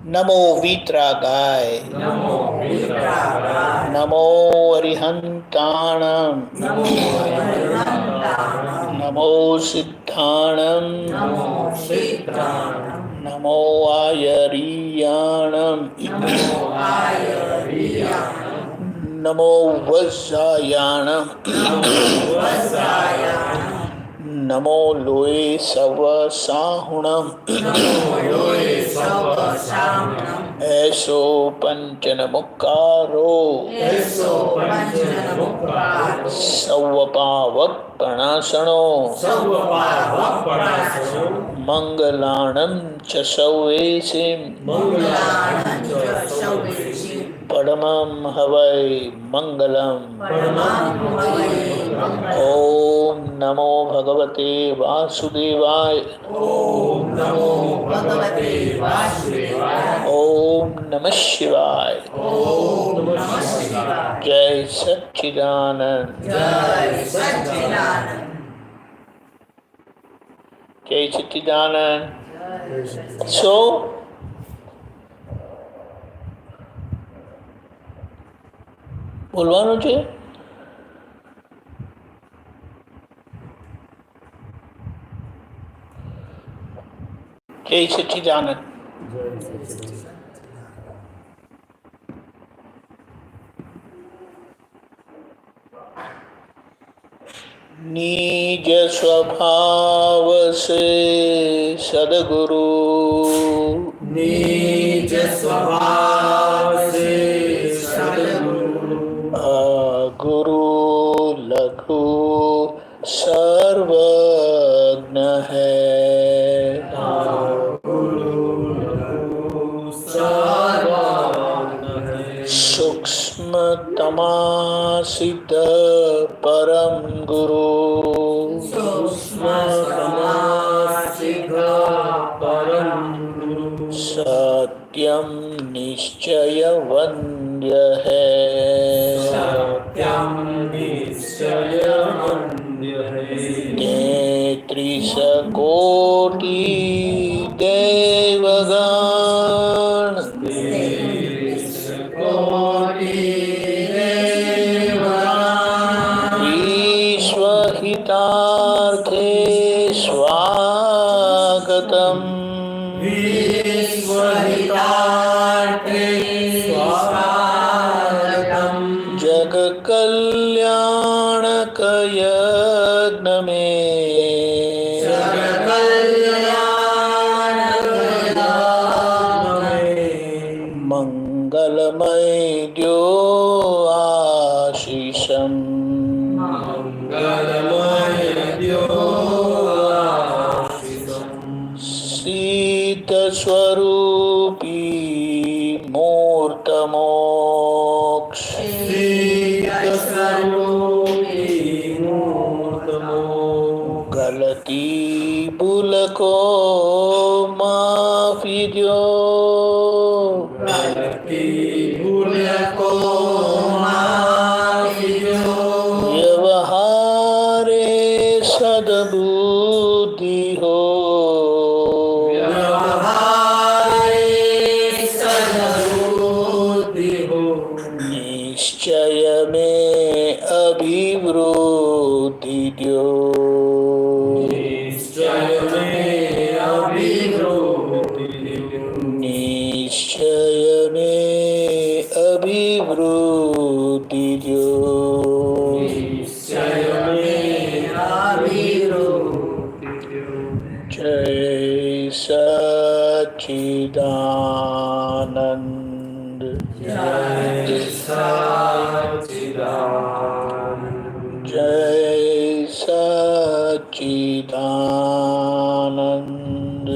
નમો વિતરાગાય, નમો અરિહંતાણમ, નમો સિદ્ધાણમ, નમો આયરિયાણમ, નમો વજ્જાયાણમ, નમો લોય serve સાહુણમ, એસો પંચન મુક્કારો, સૌ પાવક પ્રણાસણો, મંગલાણમ ચ સૌવેસિમ, પરમં હવૈ મંગલમ. ઓમ નમો ભગવતે વાસુદેવાય. ઓમ નમઃ શિવાય. જય સચ્ચિદાનંદ. જય સચ્ચિદાનંદ. સો બોલવાનું છે. જય સચ્ચિદાનંદ. निज स्वभाव से सदगुरु, निज स्वभाव से सद्गुरु, गुरु लघु सर्वज्ञ है, सूक्ष्मतमासित परम गुरु, सत्यम निश्चय वन्द्य है, तेत्रिस कोटि देवगण, विश्वहितार्थे स्वागतम्, जग कल्याणक यज्ञ में, मंगलमय द्यो आशीषम्, शीत स्वरूपी मूर्त मोक्ष, गलती भूल को माफी दो, व्यवहारे सद्बुद्धि हो, निश्चय में अभिवृद्धि दो, निश्चय में अभिवृद्धि दो, जय सच्चिदानंद. जय सच्चिदानंद.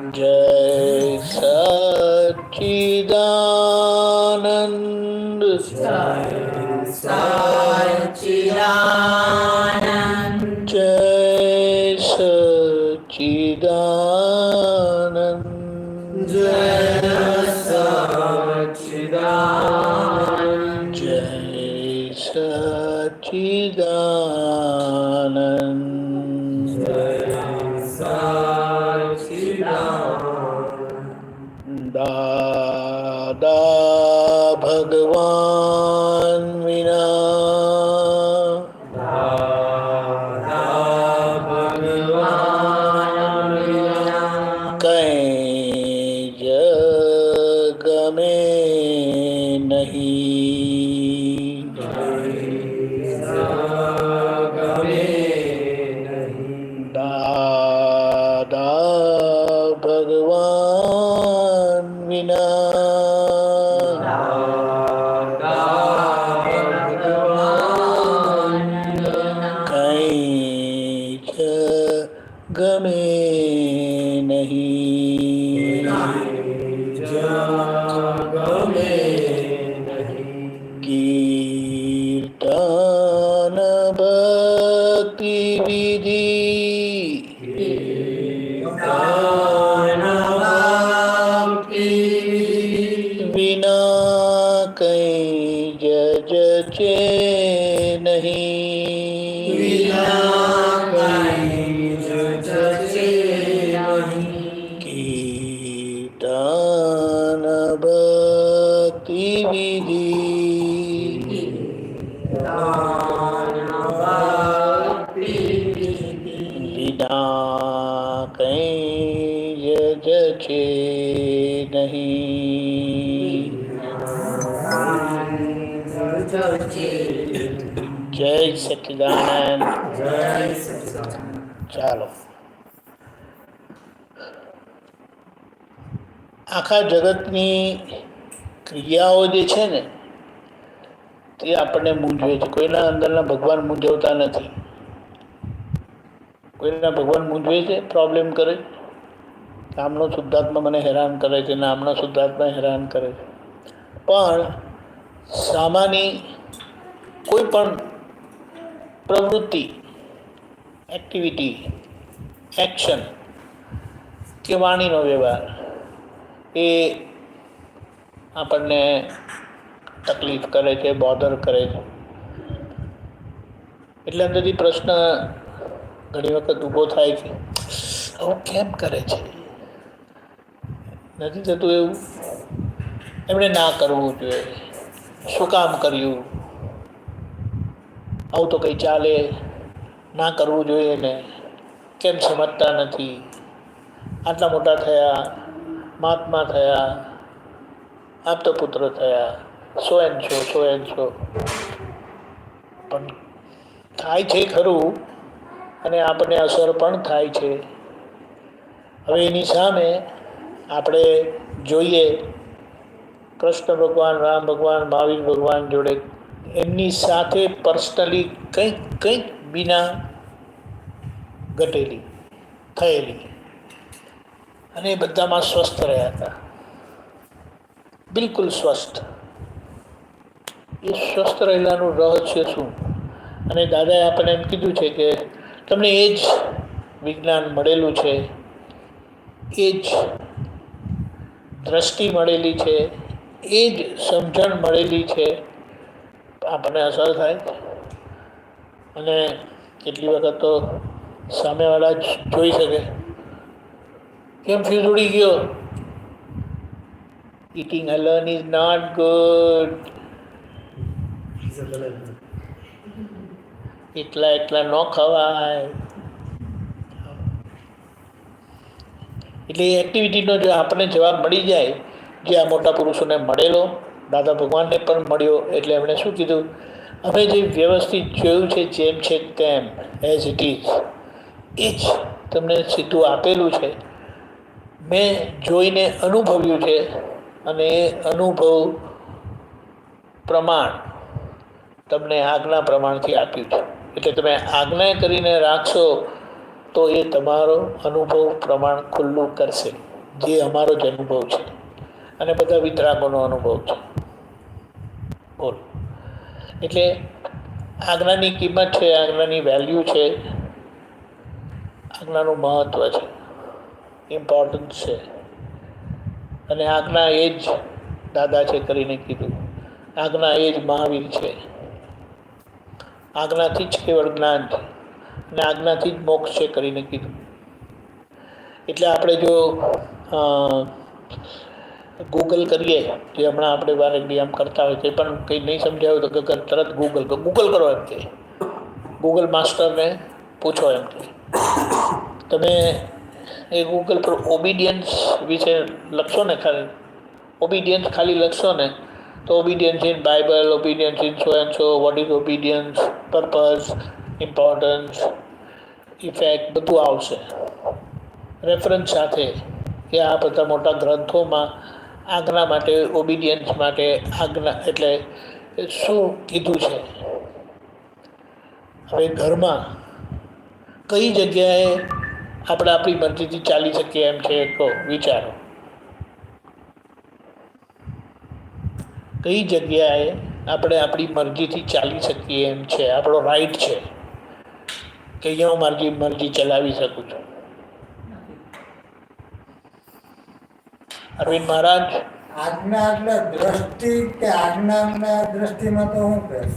जय सच्चिदानंद. जय सच्चिदानंद. जय सच्चिदानंद. जय सच्चिदानंद. ભગવાન વિના કઈ જ ગમે નહીં. દાદા ભગવાન વિના કઈ જ ગમે નહીં. કીર્તન ભક્તિ વિધિ વિના કઈ જજે નહીં. કીર્તન ભક્તિ વિધિ વિના કઈ જજે નહીં. જય સચ્ચિદાનંદ. ચાલો, આખા જગતની ક્રિયાઓ જે છે ને તે આપણને મૂંઝવે છે. કોઈના અંદરના ભગવાન મૂંઝવતા નથી. કોઈના ભગવાન મૂંઝવે છે, પ્રોબ્લેમ કરે. નામનો શુદ્ધાત્મા મને હેરાન કરે છે, નામના શુદ્ધાત્મા હેરાન કરે છે. પણ સામાની કોઈ પણ પ્રવૃત્તિ, એક્ટિવિટી, એક્શન કે વાણીનો વ્યવહાર એ આપણને તકલીફ કરે છે, બોધર કરે છે. એટલે અંદરથી પ્રશ્ન ઘણી વખત ઊભો થાય છે, આવું કેમ કરે છે? નથી થતું એવું? એમણે ના કરવું જોઈએ. શું કામ કર્યું? આવું તો કંઈ ચાલે ના કરવું જોઈએ ને. કેમ સમજતા નથી? આટલા મોટા થયા, મહાત્મા થયા, આપતો પુત્ર થયા, સો એન્ડ સો. પણ થાય છે ખરું, અને આપણને અસર પણ થાય છે. હવે એની સામે આપણે જોઈએ કૃષ્ણ ભગવાન, રામ ભગવાન, મહાવીર ભગવાન જોડે એમની સાથે પર્સનલી કંઈક બીના ઘટેલી થયેલી, અને એ બધામાં સ્વસ્થ રહ્યા હતા, બિલકુલ સ્વસ્થ. એ સ્વસ્થ રહેલાનું રહસ્ય શું? અને દાદાએ આપણને એમ કીધું છે કે તમને એ જ વિજ્ઞાન મળેલું છે, એ જ દ્રષ્ટિ મળેલી છે, એ જ સમજણ મળેલી છે, આપણને અસર થાય. અને કેટલી વખત તો સામેવાળા જ જોઈ શકે કેમ ફ્યુઝ ઉડી ગયો. Eating alone is not good. એટલા ન ખવાય. એટલે એ એક્ટિવિટીનો જો આપણને જવાબ મળી જાય, જે આ મોટા પુરુષોને મળેલો, દાદા ભગવાનને પણ મળ્યો. એટલે એમણે શું કીધું? અમે જે વ્યવસ્થિત જોયું છે, જેમ છે તેમ, એઝ ઇટ ઇઝ, એ જ તમને સીધું આપેલું છે. મેં જોઈને અનુભવ્યું છે, અને એ અનુભવ પ્રમાણ તમને આજ્ઞા પ્રમાણથી આપ્યું છે. એટલે તમે આજ્ઞા કરીને રાખશો તો એ તમારો અનુભવ પ્રમાણ ખુલ્લું કરશે, જે અમારો જ અનુભવ છે અને બધા વિતરાગોનો અનુભવ છે. બોલ. એટલે આજ્ઞાની કિંમત છે, આજ્ઞાની વેલ્યુ છે, આજ્ઞાનું મહત્ત્વ છે, ઇમ્પોર્ટન્સ છે. અને આજ્ઞા એ જ દાદા છે કરીને કીધું. આજ્ઞા એ જ મહાવીર છે. આજ્ઞાથી જ કેવળ જ્ઞાન છે, અને આજ્ઞાથી જ મોક્ષ છે કરીને કીધું. એટલે આપણે જો ગૂગલ કરીએ જે હમણાં આપણે વારેઘડી આમ કરતા હોય તે પણ કંઈ નહીં સમજાયું તો કે તરત ગૂગલ કરો એમ કે ગૂગલ માસ્ટરને પૂછો એમ કે તમે એ ગૂગલ પર ઓબિડિયન્સ વિશે લખશો ને ખાલી ઓબિડિયન્સ ખાલી લખશો ને તો obedience in Bible obedience in so and so what is obedience purpose importance effect બધું આવશે રેફરન્સ સાથે કે આ બધા મોટા ગ્રંથોમાં આજ્ઞા માટે ઓબિડિયન્સ માટે આજ્ઞા એટલે શું કીધું છે. હવે ઘરમાં કઈ જગ્યાએ આપણે આપણી મરજીથી ચાલી શકીએ એમ છે તો વિચારો. કઈ જગ્યાએ આપણે આપણી મરજીથી ચાલી શકીએ એમ છે, આપણો રાઈટ છે કે અહીંયા હું મારી મરજી ચલાવી શકું છું. અરવિંદ મહારાજ આજ્ઞા એટલે દ્રષ્ટિ કે આજ્ઞાના દ્રષ્ટિમાં તો હું કહીશ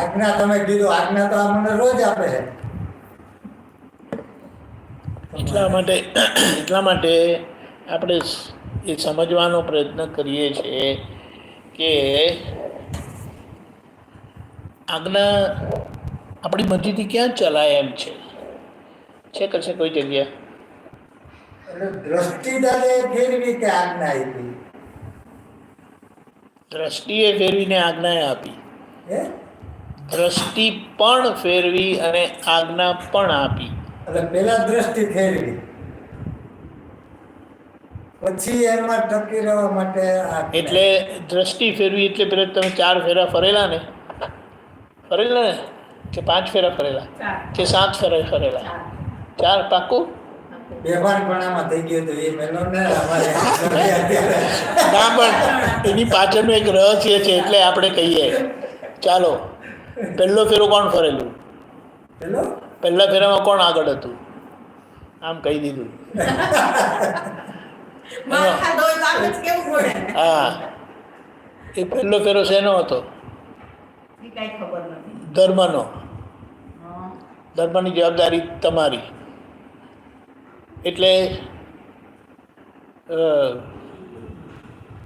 આજ્ઞા તમે કીધું આજ્ઞા તો આપણને રોજ આપે છે. એટલા માટે આપણે એ સમજવાનો પ્રયત્ન કરીએ છીએ કે આજ્ઞા આપણી મરજીથી ક્યાં ચલાય એમ છે કશે કોઈ જગ્યા એટલે દ્રષ્ટિ દાદે ફેરવી કે આજ્ઞા આપી દ્રષ્ટિએ ફેરવીને આજ્ઞાએ આપી હે દ્રષ્ટિ પણ ફેરવી અને આજ્ઞા પણ આપી. એટલે પેલા દ્રષ્ટિ ફેરવી પછી એમાં ટકી રહેવા માટે એટલે દ્રષ્ટિ ફેરવી એટલે પેલા તમે 4 ફેરા ફરેલા ને કે 5 ફેરા ફરેલા કે 7 ફેરા ફરેલા 4 પાકું બેભાનપણામાં થઈ ગયું હતું એ મેલો ને અમારે ના પણ એની પાછળનું એક રહસ્ય છે એટલે આપણે કહીએ. ચાલો પહેલો ફેરો કોણ ફરેલું? પેલો પહેલા ફેરામાં કોણ આગળ હતું? આમ કહી દીધું. હા એ પહેલો ફેરો શેનો હતો? ધર્મનો. ધર્મની જવાબદારી તમારી. એટલે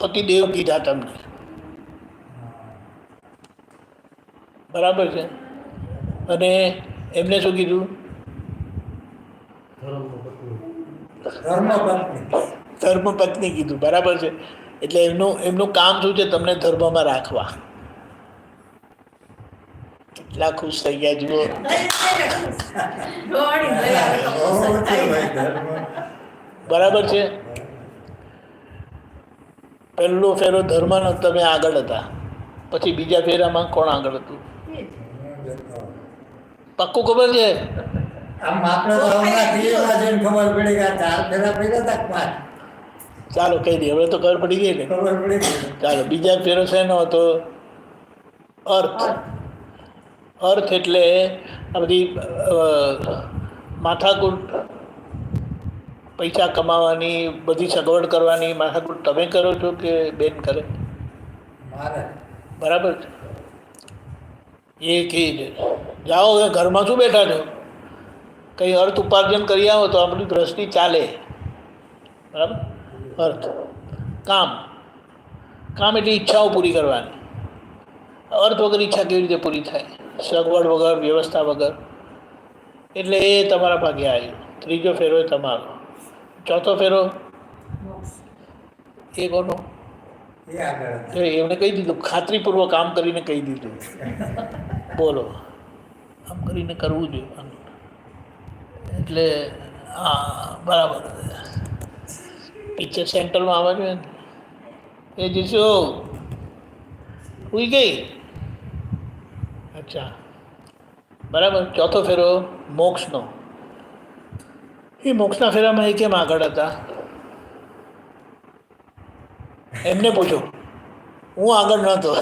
પતિદેવ કીધા તમને બરાબર છે અને એમને શું કીધું? ધર્મપત્ની કીધું બરાબર છે. એટલે એમનું કામ શું છે? તમને ધર્મમાં રાખવા. કેટલા ખુશ થઈ ગયા જુઓ. બરાબર છે. પહેલો ફેરો ધર્મનો તમે આગળ હતા, પછી બીજા ફેરામાં કોણ આગળ હતું? પક્કું ખબર છે? આમ આપણે તો હમણાં ટીવીમાં જોઈને ખબર પડી કે 4 ફેરા પડ્યા હતા 5. ચાલો કહી દઈએ, હવે તો ખબર પડી ગઈ ને. ખબર પડી ગઈ. ચાલો બીજા ફેરો શેનો હતો? અર્થ. અર્થ એટલે આ બધી માથાકૂટ, પૈસા કમાવાની, બધી સગવડ કરવાની માથાકૂટ તમે કરો છો કે બેન કરે? મારે બરાબર છે. એ કી જાઓ હવે ઘરમાં શું બેઠા છો? કંઈ અર્થ ઉપાર્જન કરી આવો તો આપણી દ્રષ્ટિ ચાલે. બરાબર. અર્થ કામ એટલે ઈચ્છાઓ પૂરી કરવાની. અર્થ વગર ઈચ્છા કેવી રીતે પૂરી થાય? સગવડ વગર, વ્યવસ્થા વગર. એટલે એ તમારા ભાગે આવ્યું. ત્રીજો ફેરો એ તમારો. ચોથો ફેરો એ કોનો? એમને કહી દીધું, ખાતરીપૂર્વક કામ કરીને કહી દીધું. બોલો આમ કરીને કરવું જોઈએ. એટલે હા બરાબર. પિક્ચર સેન્ટરમાં આવવા જોઈએ ને એ જીશો ઉઈ ગઈ. અચ્છા બરાબર. ચોથો ફેરો મોક્ષનો. એ મોક્ષના ફેરામાં એ કેમ આગળ હતા? એમને પૂછો, હું આગળ નહોતો.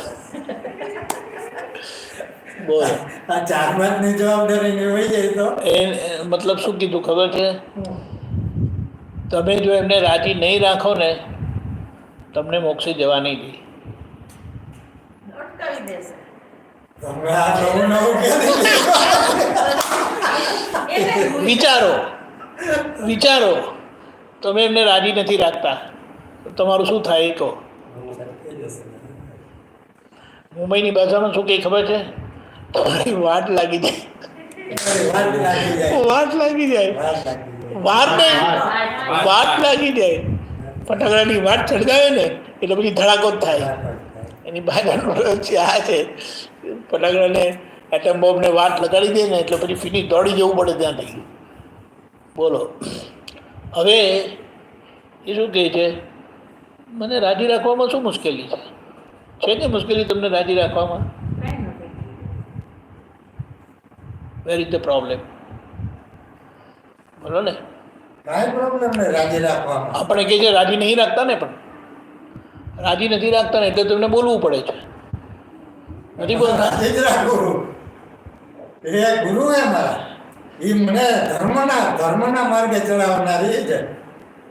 બોલો આ 4-5ની જવાબદારી નિભાઈ જાય તો એ મતલબ શું કીધું ખબર છે? તમે જો એમને રાજી નહીં રાખો ને તમને મોક્ષે જવા નહીં દે. તમે આ નવું નવું વિચારો વિચારો, તમે એમને રાજી નથી રાખતા તો તમારું શું થાય એ કહો. મુંબઈની ભાષામાં શું કંઈ ખબર છે? તમારી વાટ લાગી જાય. વાટ લાગી જાય. વાત નહીં, વાટ લાગી જાય. ફટાકડાની વાત સળગાવે ને એટલે પછી ધડાકો જ થાય. એની ભાષાનો આ છે, ફટાકડાને એટમ બોમ્બને વાત લગાડી દે ને એટલે પછી ફીની દોડી જવું પડે ત્યાંથી. બોલો. હવે એ શું કહે છે, મને રાજી રાખવામાં શું મુશ્કેલી છે કે મુશ્કેલી તમને રાજી રાખવામાં? Where is the problem? બોલો ને. કાંઈ પ્રોબ્લેમ નહીં રાજી રાખવામાં. આપણે કહે છે રાજી નહીં રાખતા ને, પણ રાજી નથી રાખતા ને એટલે તમને બોલવું પડે છે. નથી બોલતા? રાજી જ રાખું. એ ગુરુ હે મારા, એ મને ધર્મના માર્ગે ચડાવનારી છે,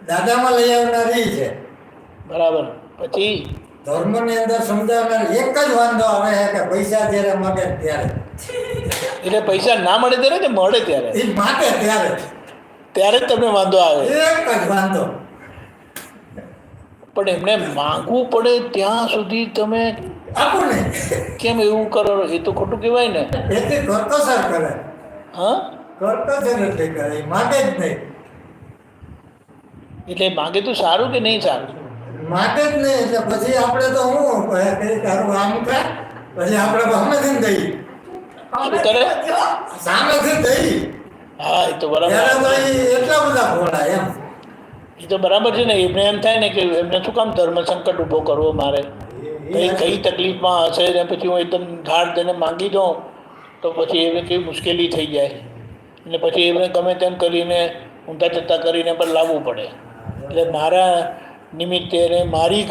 દાદામાં લઈ આવનારી છે. બરાબર. પછી ધર્મની અંદર સમજાવનાર એક જ વાંધો આવે છે કે પૈસા જ્યારે માગે ત્યારે, એટલે પૈસા ના મળે ત્યારે કે મળે ત્યારે? એ માગે ત્યારે ત્યારે જ તમને વાંધો આવે. એક જ વાંધો. પણ એમને માંગવું પડે ત્યાં સુધી તમે આપો ને, કેમ એવું કરો? એ તો ખોટું કહેવાય ને. એટલે કરતો સર કરે. હા, કરતો છે એટલે કરે, એ માગે જ નહીં. એટલે માગે તો સારું કે નહીં સારું? માગે જ નહીં એટલે પછી આપણે તો હું કઈ તારું આમ થાય, પછી આપણે સામેથી દઈ, શું કરે? સામેથી દઈ. હા, એ તો બરાબર. ત્યારે તો એ એટલા બધા ભોળા એમ. એ તો બરાબર છે ને. એમને એમ થાય ને કે એમને શું કામ ધર્મ સંકટ ઊભો કરવો મારે? કઈ તકલીફમાં હશે ને પછી હું એકદમ ધાડ દઈને માંગી દઉં તો પછી એમને કેવી મુશ્કેલી થઈ જાય, અને પછી એમને ગમે તેમ કરીને ઊંધા ચત્તા કરીને પણ લાવવું પડે. એટલે મારા નિમિત્તે અને મારી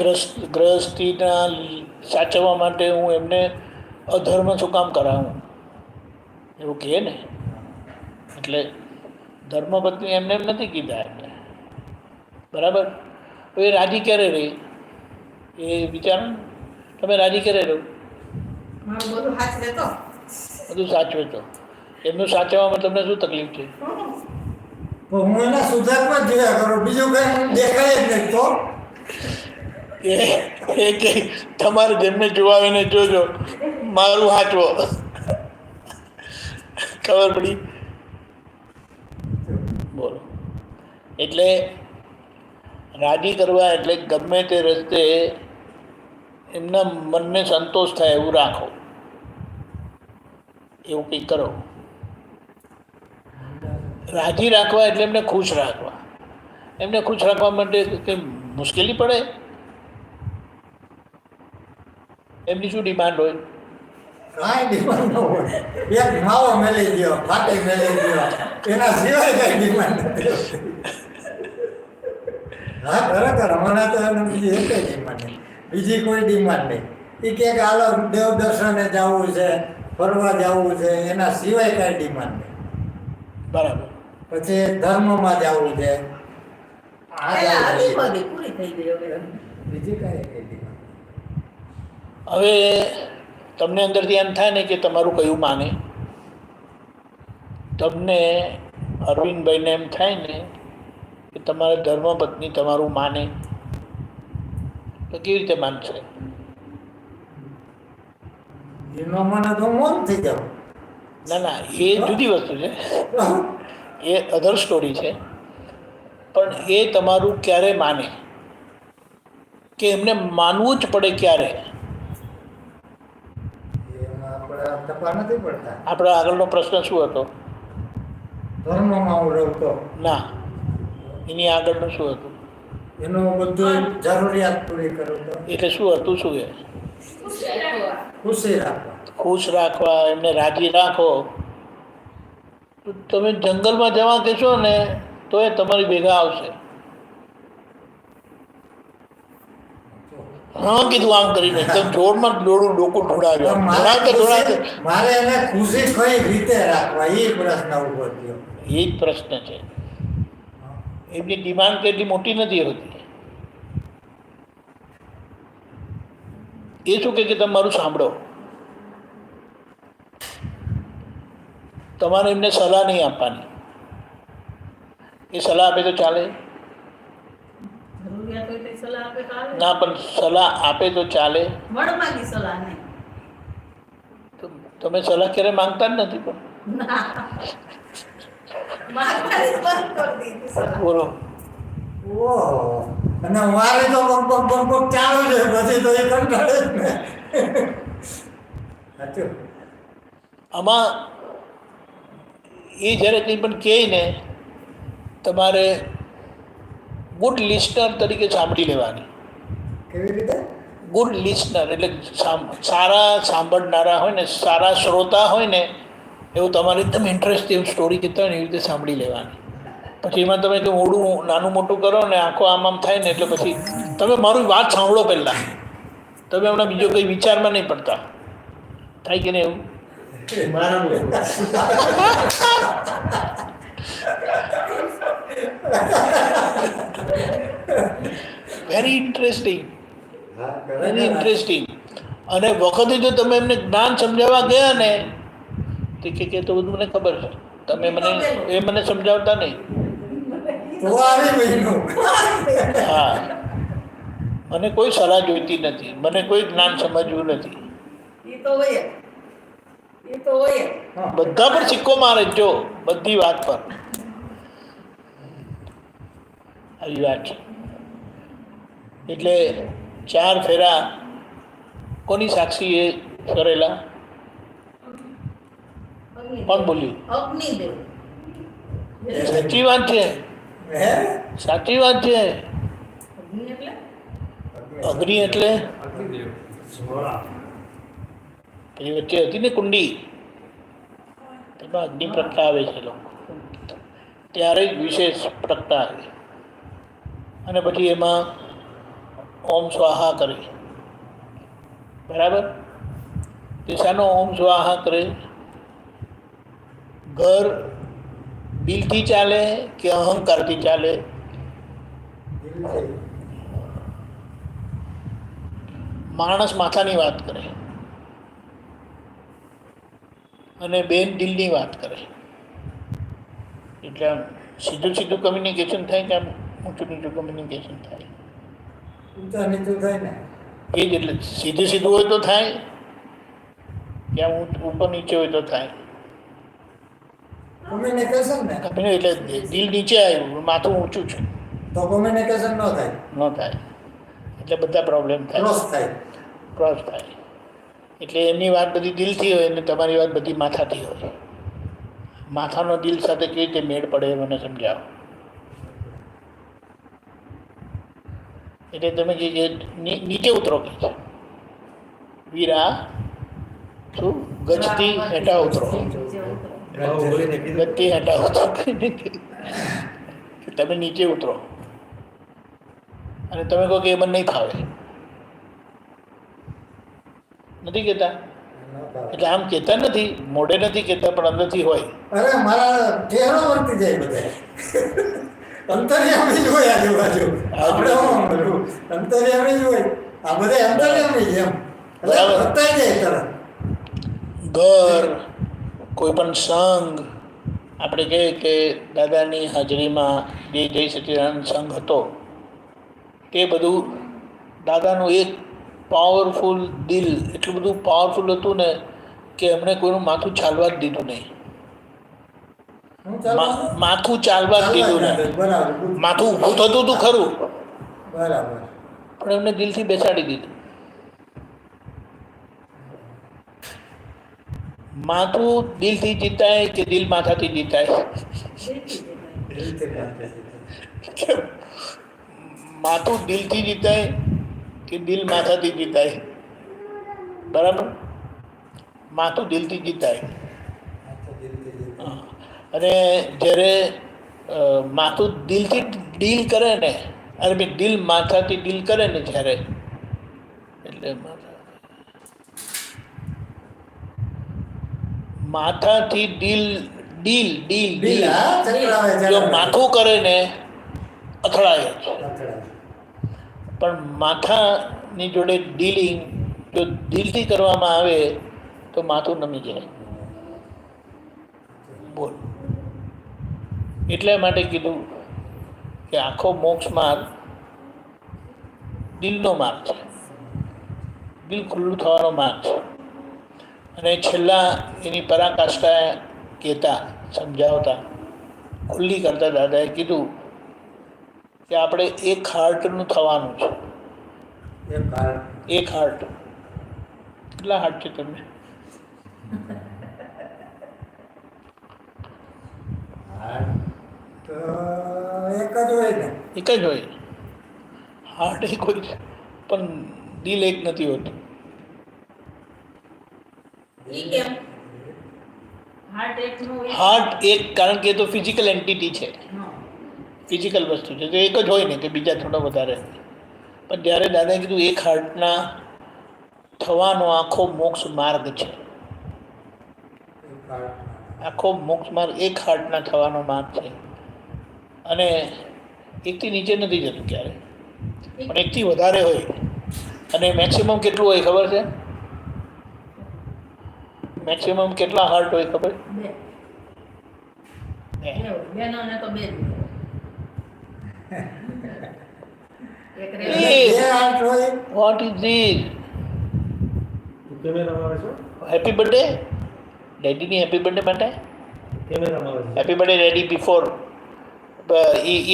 ગ્રહસ્થિના સાચવવા માટે હું એમને અધર્મ શું કામ કરાવું, એવું કહે ને. એટલે ધર્મપત્ની એમને એમ નથી કીધા એમને. બરાબર. તો એ રાજી ક્યારે રહી એ વિચારો. તમે રાજી ક્યારે રહો? બધું સાચવે તો એમનું સાચવવામાં તમને શું તકલીફ છે? તો હું એના સુધારમાં જ જોયા કરું, બીજું કઈ દેખાય જ નહીં. તો એ કે તમારે જેમને જોવાવીને જોજો, મારું સાચવો. ખબર પડી? બોલો. એટલે રાજી કરવા એટલે ગમે તે રસ્તે એમના મનને સંતોષ થાય એવું રાખો, એવું કંઈક કરો. રાજી રાખવા એટલે એમને ખુશ રાખવા. એમને ખુશ રાખવા માટે કંઈ મુશ્કેલી પડે? એમની શું ડિમાન્ડ હોય? કાંઈ ડિમાન્ડ ન હોય. એક માવો મેળવી દો, ફાટી મેળવી દો, એના સિવાય કઈ ડિમાન્ડ નથી. હા, ખરેખર હમણાં તો એને બીજી એક ડિમાન્ડ નહીં, બીજી કોઈ ડિમાન્ડ નહીં. એ કે હાલો દેવ દર્શને જવું છે, ફરવા જવું છે, એના સિવાય કાંઈ ડિમાન્ડ નહીં. બરાબર. પછી ધર્મમાં જવું છે, બીજી કાંઈ ડિમાન્ડ. હવે તમને અંદરથી એમ થાય ને કે તમારું કયું માને. તમને અરવિંદભાઈને એમ થાય ને કે તમારા ધર્મપત્ની તમારું માને, તો કેવી રીતે માનશે? એનો મને તો મૌન થઈ જાવ. ના ના, એ જુદી વસ્તુ છે, એ અધર સ્ટોરી છે. પણ એ તમારું ક્યારે માને કે એમને માનવું જ પડે ક્યારે? તપા નથી પડતા. આપણો આગળનો પ્રશ્ન શું હતો? ધર્મમાં હું રહું. ના, એની આગળનું શું હતું? એનું બધું જરૂરિયાત પૂરી કરું તો. એટલે શું હતું? શું એ? ખુશી રાખવા. ખુશ રાખવા, એમને રાજી રાખો. તમે જંગલમાં જવા કહેશો ને તો એ તમારી ભેગા આવશે. હા, કીધું આમ કરીને એકદમ જોરમાં ડોકું ઢોળાવ્યો. મારે એને ખુશી કઈ રીતે રાખવા એ પ્રશ્ન ઉભો થયો. એ જ પ્રશ્ન છે. એમની ડિમાન્ડ કેટલી મોટી નથી હોતી. એ શું કે તમારું સાંભળો, તમારે એમને સલાહ નહીં આપવાની. એ સલાહ આપે તો ચાલે? જરૂરિયાત હોય તો સલાહ આપે તો આવે. ના, પણ સલાહ આપે તો ચાલે? મળવાની સલાહ નહીં. તમે સલાહ ક્યારે માંગતા જ નથી પણ. ના. માગવાની જ બંધ કરી દીધી સલાહ. બોલો. ઓહો. અને મારે તો બક ચાલુ છે, પછી તો એ કંટાળે જ ને. સાચું. આમાં એ જ્યારે કંઈ પણ કહે ને, તમારે ગુડ લિસ્નર તરીકે સાંભળી લેવાની. કેવી રીતે? ગુડ લિસ્નર એટલે સારા સાંભળનારા હોય ને, સારા શ્રોતા હોય ને, એવું તમારે એકદમ ઇન્ટરેસ્ટિંગ સ્ટોરી કહેતા હોય ને એવી રીતે સાંભળી લેવાની. પછી એમાં તમે જો મોડું નાનું મોટું કરો ને, આંખો આમ થાય ને, એટલે પછી તમે મારી વાત સાંભળો પહેલાં. તમે હમણાં બીજો કંઈ વિચારમાં નહીં પડતા. થાય કે નહીં એવું? Very interesting, very interesting. અને વખતે જો તમે એમને જ્ઞાન સમજાવવા ગયા ને, તો કે તો બધું મને ખબર છે, તમે એ મને સમજાવતા નહીં. હા, મને કોઈ સલાહ જોઈતી નથી, મને કોઈ જ્ઞાન સમજવું નથી. એ તો હોય જ. એ તો હોય જ. બધા પર સિક્કો મારે જો, બધી વાત પર આવી વાત છે. એટલે 4 ફેરા કોની સાક્ષી એ કરેલા? કોણ બોલ્યું? અગ્નિદેવ. સાચી વાત છે, સાચી વાત છે. અગ્નિ એટલે અગ્નિ એટલે પેલી વચ્ચે હતી ને કુંડી, તેમાં અગ્નિ પ્રગટાવે છે લોકો, ત્યારે જ વિશેષ પ્રગટાવે. અને પછી એમાં ઓમ સ્વાહા કરે. બરાબર? દિશાનો ઓમ સ્વાહા કરે. ઘર દિલથી ચાલે કે અહંકારથી ચાલે? માણસ માથાની વાત કરે અને બેન દિલની વાત કરે. એટલે આમ સીધું સીધું કમ્યુનિકેશન થાય કે આમ ઊંચું નીચું કમ્યુનિકેશન થાય? ઊંચા નીચું થાય ને. એ જ. એટલે સીધું સીધું હોય તો થાય કે આમ ઉપર નીચે હોય તો થાય? કોમ્યુનિકેશન ને. એટલે દિલ નીચે આવ્યું, માથું ઊંચું છે તો કોમ્યુનિકેશન ન થાય. ન થાય. એટલે બધા પ્રોબ્લેમ થાય, ક્રોસ થાય. એટલે એમની વાત બધી દિલથી હોય ને તમારી વાત બધી માથાથી હોય. માથાનો દિલ સાથે કેવી રીતે મેળ પડે એ મને સમજાવો. એટલે તમે જે નીચે ઉતરો કે છે વીરા, શું ગજથી હેઠા ઉતરો, ગજથી હેઠા ઉતરો. તમે નીચે ઉતરો અને તમે કહો કે એ મને નહીં ફાવે, નથી કહેતા? એટલે આમ કહેતા નથી, મોઢે નથી કહેતા, પણ અંદરથી હોય. અરે મારા ચહેરો વર્તી જાય બધા. અંતર્યામી જ હોય આજુબાજુ. આપણે અંતર્યામી જ હોય. આ બધા અંતર્યામી જ એમ. બરાબર. વર્તાઈ જાય તરત. ઘર, કોઈ પણ સંઘ, આપણે કહીએ કે દાદાની હાજરીમાં જે જય સચિદાનંદ સંઘ હતો, તે બધું દાદાનું એક પાવરફુલ દિલ, એટલું બધું પાવરફુલ હતું ને કે એમણે કોઈનું માથું ચાલવા જ દીધું નહીં. માથું ચાલવા જ દીધું નહીં. માથું ઊભું થતું હતું ખરું, બરાબર, પણ એમને દિલથી બેસાડી દીધું. માથું દિલથી જીતાય કે દિલ માથાથી જીતાય? માથું દિલથી જીતાય કે દિલ માથાથી જીતાય? બરાબર? માથું દિલથી જીતાય. અને જ્યારે માથું દિલથી ડીલ કરે ને, અરે ભાઈ દિલ માથાથી ડીલ કરે ને જ્યારે, એટલે માથાથી ડીલ ડીલ ડીલ ડીલ જો માથું કરે ને અથડાય જ. પણ માથાની જોડે ડીલિંગ જો દિલથી કરવામાં આવે તો માથું નમી જાય. બોલ. એટલા માટે કીધું કે આખો મોક્ષ માર્ગ દિલનો માર્ગ છે, દિલ ખુલ્લું થવાનો માર્ગ છે. અને છેલ્લા એની પરાકાષ્ઠા કહેતા સમજાવતા ખુલ્લી કરતા દાદાએ કીધું કે આપણે એક હાર્ટનું થવાનું છે. એક હાર્ટ. કેટલા હાર્ટ છે તમને? તો એક જ હોય ને. એક જ હોય. હાર્ટ એક હોય છે પણ દિલ એક નથી હોતું. ઈ કેમ હાર્ટ એક નું હાર્ટ એક, કારણ કે એ તો ફિઝિકલ એન્ટિટી છે, ફિઝિકલ વસ્તુ છે, તો એક જ હોય ને કે બીજા થોડા વધારે. પણ જ્યારે દાદાએ કીધું એક હાર્ટના થવાનો આખો મોક્ષ માર્ગ છે, આખો મોક્ષ માર્ગ એક હાર્ટના થવાનો માર્ગ છે. અને એકથી નીચે નથી જતું ક્યારે, પણ એકથી વધારે હોય. અને મેક્સિમમ કેટલું હોય ખબર છે? મેક્સિમમ કેટલા હાર્ટ હોય ખબર? બેનો ને તો બે જ એક રે બે હાથ હોય. What is this? કેમેરામાં આવે છે? હેપી બર્થડે ડેડીની હેપી બર્થડે માટે કેમેરામાં આવે છે? Happy birthday daddy before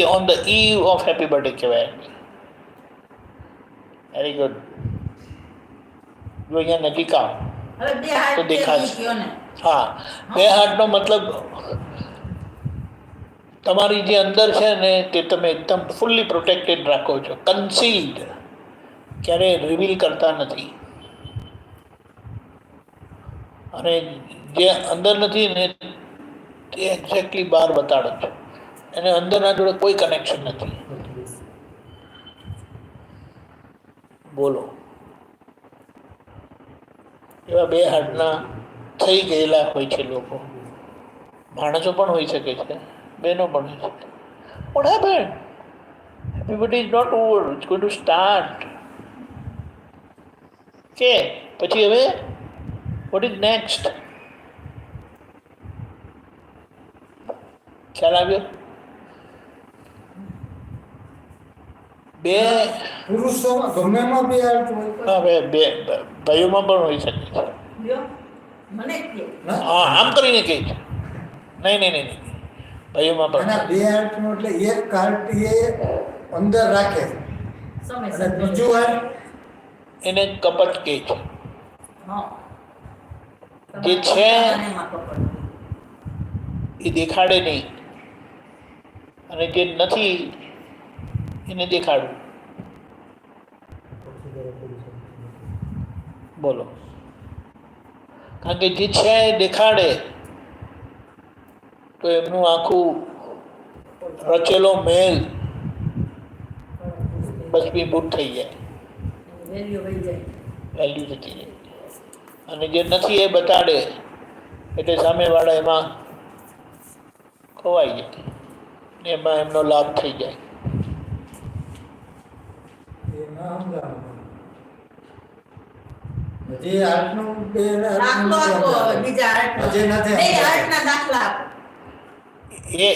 on the eve of happy birthday કહેવાય. Very good. જો અહીંયા નજીક આવો હવે બે હાથ તો દેખાશે. ઈ કયો ને હા, બે હાર્ટનો મતલબ તમારી જે અંદર છે ને તે તમે એકદમ ફૂલ્લી પ્રોટેક્ટેડ રાખો છો, કન્સીલ્ડ, ક્યારેય રિવીલ કરતા નથી. અને જે અંદર નથી ને તે એક્ઝેક્ટલી બહાર બતાડો છો. અને અંદરના જોડે કોઈ કનેક્શન નથી. બોલો, એવા બે હાર્ટના થઈ ગયેલા હોય છે લોકો. માણસો પણ હોઈ શકે છે, બહેનો પણ હોઈ શકે. What happened? Happy birthday is not over. It's going to start. કે પછી હવે what is next? ખ્યાલ આવ્યો? બે પુરુષોમાં ગમે એમાં બે હાથ હોય. હા, બે ભાઈઓમાં પણ હોઈ શકે છે. લ્યો મને જ કે હા, આમ કરીને કહે છે. નહીં, ભાઈઓમાં પણ. અને બે હાથનું એટલે એક હાથ એ અંદર રાખે સમય અને બીજું હાથ એને કપટ કહે છે. હા જે છે એમાં કપડ એ દેખાડે નહીં, અને જે નથી એને દેખાડવું. બોલો, કારણ કે જે છે એ દેખાડે તો એમનું આખું રચેલો મેલ ભસ્મીભૂત થઈ જાય, વેલ્યુ વહી જાય. વેલ્યુ જતી જાય. અને જે નથી એ બતાડે એટલે સામેવાળા એમાં ખોવાઈ જાય ને એમાં એમનો લાભ થઈ જાય. એ ના સમજાણું. હજી હાથનું બે હાથનું દાખલો આપો સમજાણું. બીજા હાર્ટનો. હજી નથી બે સમજાણું. હાર્ટના દાખલા આપો. એ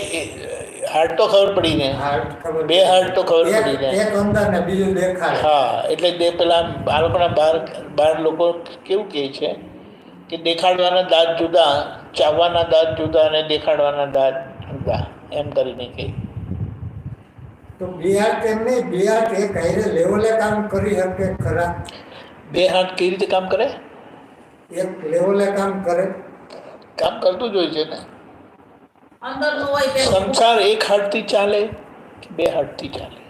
હાર્ટ તો ખબર પડી ને, હાથ ખબર બે હાર્ટ તો ખબર એક- પડી જાય. એક અંદર ને બીજું દેખાય. હા, એટલે બે પેલા બાળકોના બાર લોકો કેવું કહે છે કે દેખાડવાના દાંત જુદા, ચાવવાના દાંત જુદા અને દેખાડવાના દાંત જુદા, એમ કરીને કહે. તો બે હાથ એમ નહીં, બે હાથ એક હારે લેવલે કામ કરી શકે ખરા? બે હાથ કેવી રીતે કામ કરે? એક લેવલે કામ કરે. કામ કરતું જ હોય છે ને. અંદરનું હોય પેલું. સંસાર એક હાથથી ચાલે કે બે હાથથી ચાલે?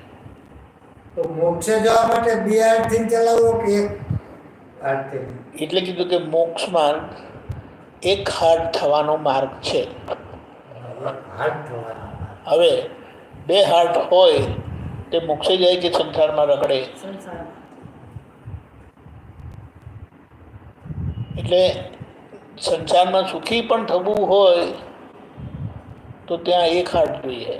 તો મોક્ષે જવા માટે બે હાથથી ચલાવવો કે એક હાથથી? એટલે કીધું કે મોક્ષ માર્ગ એક હાથ થવાનો માર્ગ છે. હાથ થવાના. હવે બે હાથ હોય તે મોક્ષે જાય કે સંસારમાં રખડે? સંસારમાં. એટલે સંસારમાં સુખી પણ થવું હોય તો ત્યાં એક હાથ જોઈએ.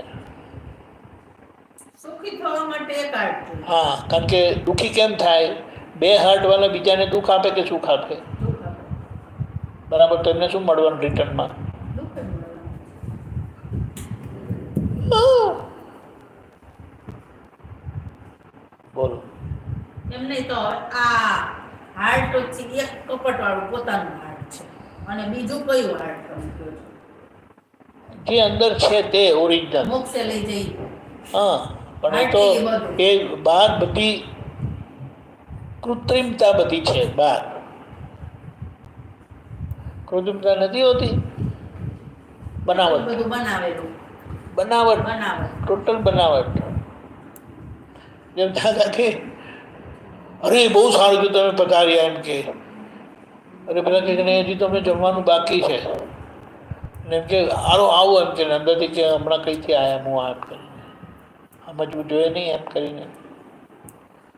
સુખી થવા માટે એક હાર્ટ જોઈએ. હા, કારણ કે દુઃખી કેમ થાય? બે હાર્ટવાળા બીજાને દુઃખ આપે કે સુખ આપે? દુઃખ આપે. બરાબર, તો એમને શું મળવાનું રિટર્નમાં? દુઃખ જ મળવાનું. બોલો. એમ નહીં તો આ હાર્ટ છે એક કપટ વાળું પોતાનું હાર્ટ છે અને બીજું કયું હાર્ટ તમે કહો છો? જે અંદર છે તે ઓરિજિનલ. મોક્ષે લઈ જઈ હા, પણ એ તો એ બહાર બધી કૃત્રિમતા બધી છે. બહાર કૃત્રિમતા નથી હોતી, બનાવટ બધું બનાવેલું બનાવટ બનાવટ ટોટલ બનાવટ. જેમ દાદા કે અરે બહુ સારું કે તમે પધાર્યા એમ કે, અરે બધા કે નહીં હજી તમને જમવાનું બાકી છે ને એમ કે આરો આવો એમ કે અંદરથી કે હમણાં કઈથી આવ્યા હું આ એમ કરીને સમજવું જોઈએ નહીં એમ કરીને.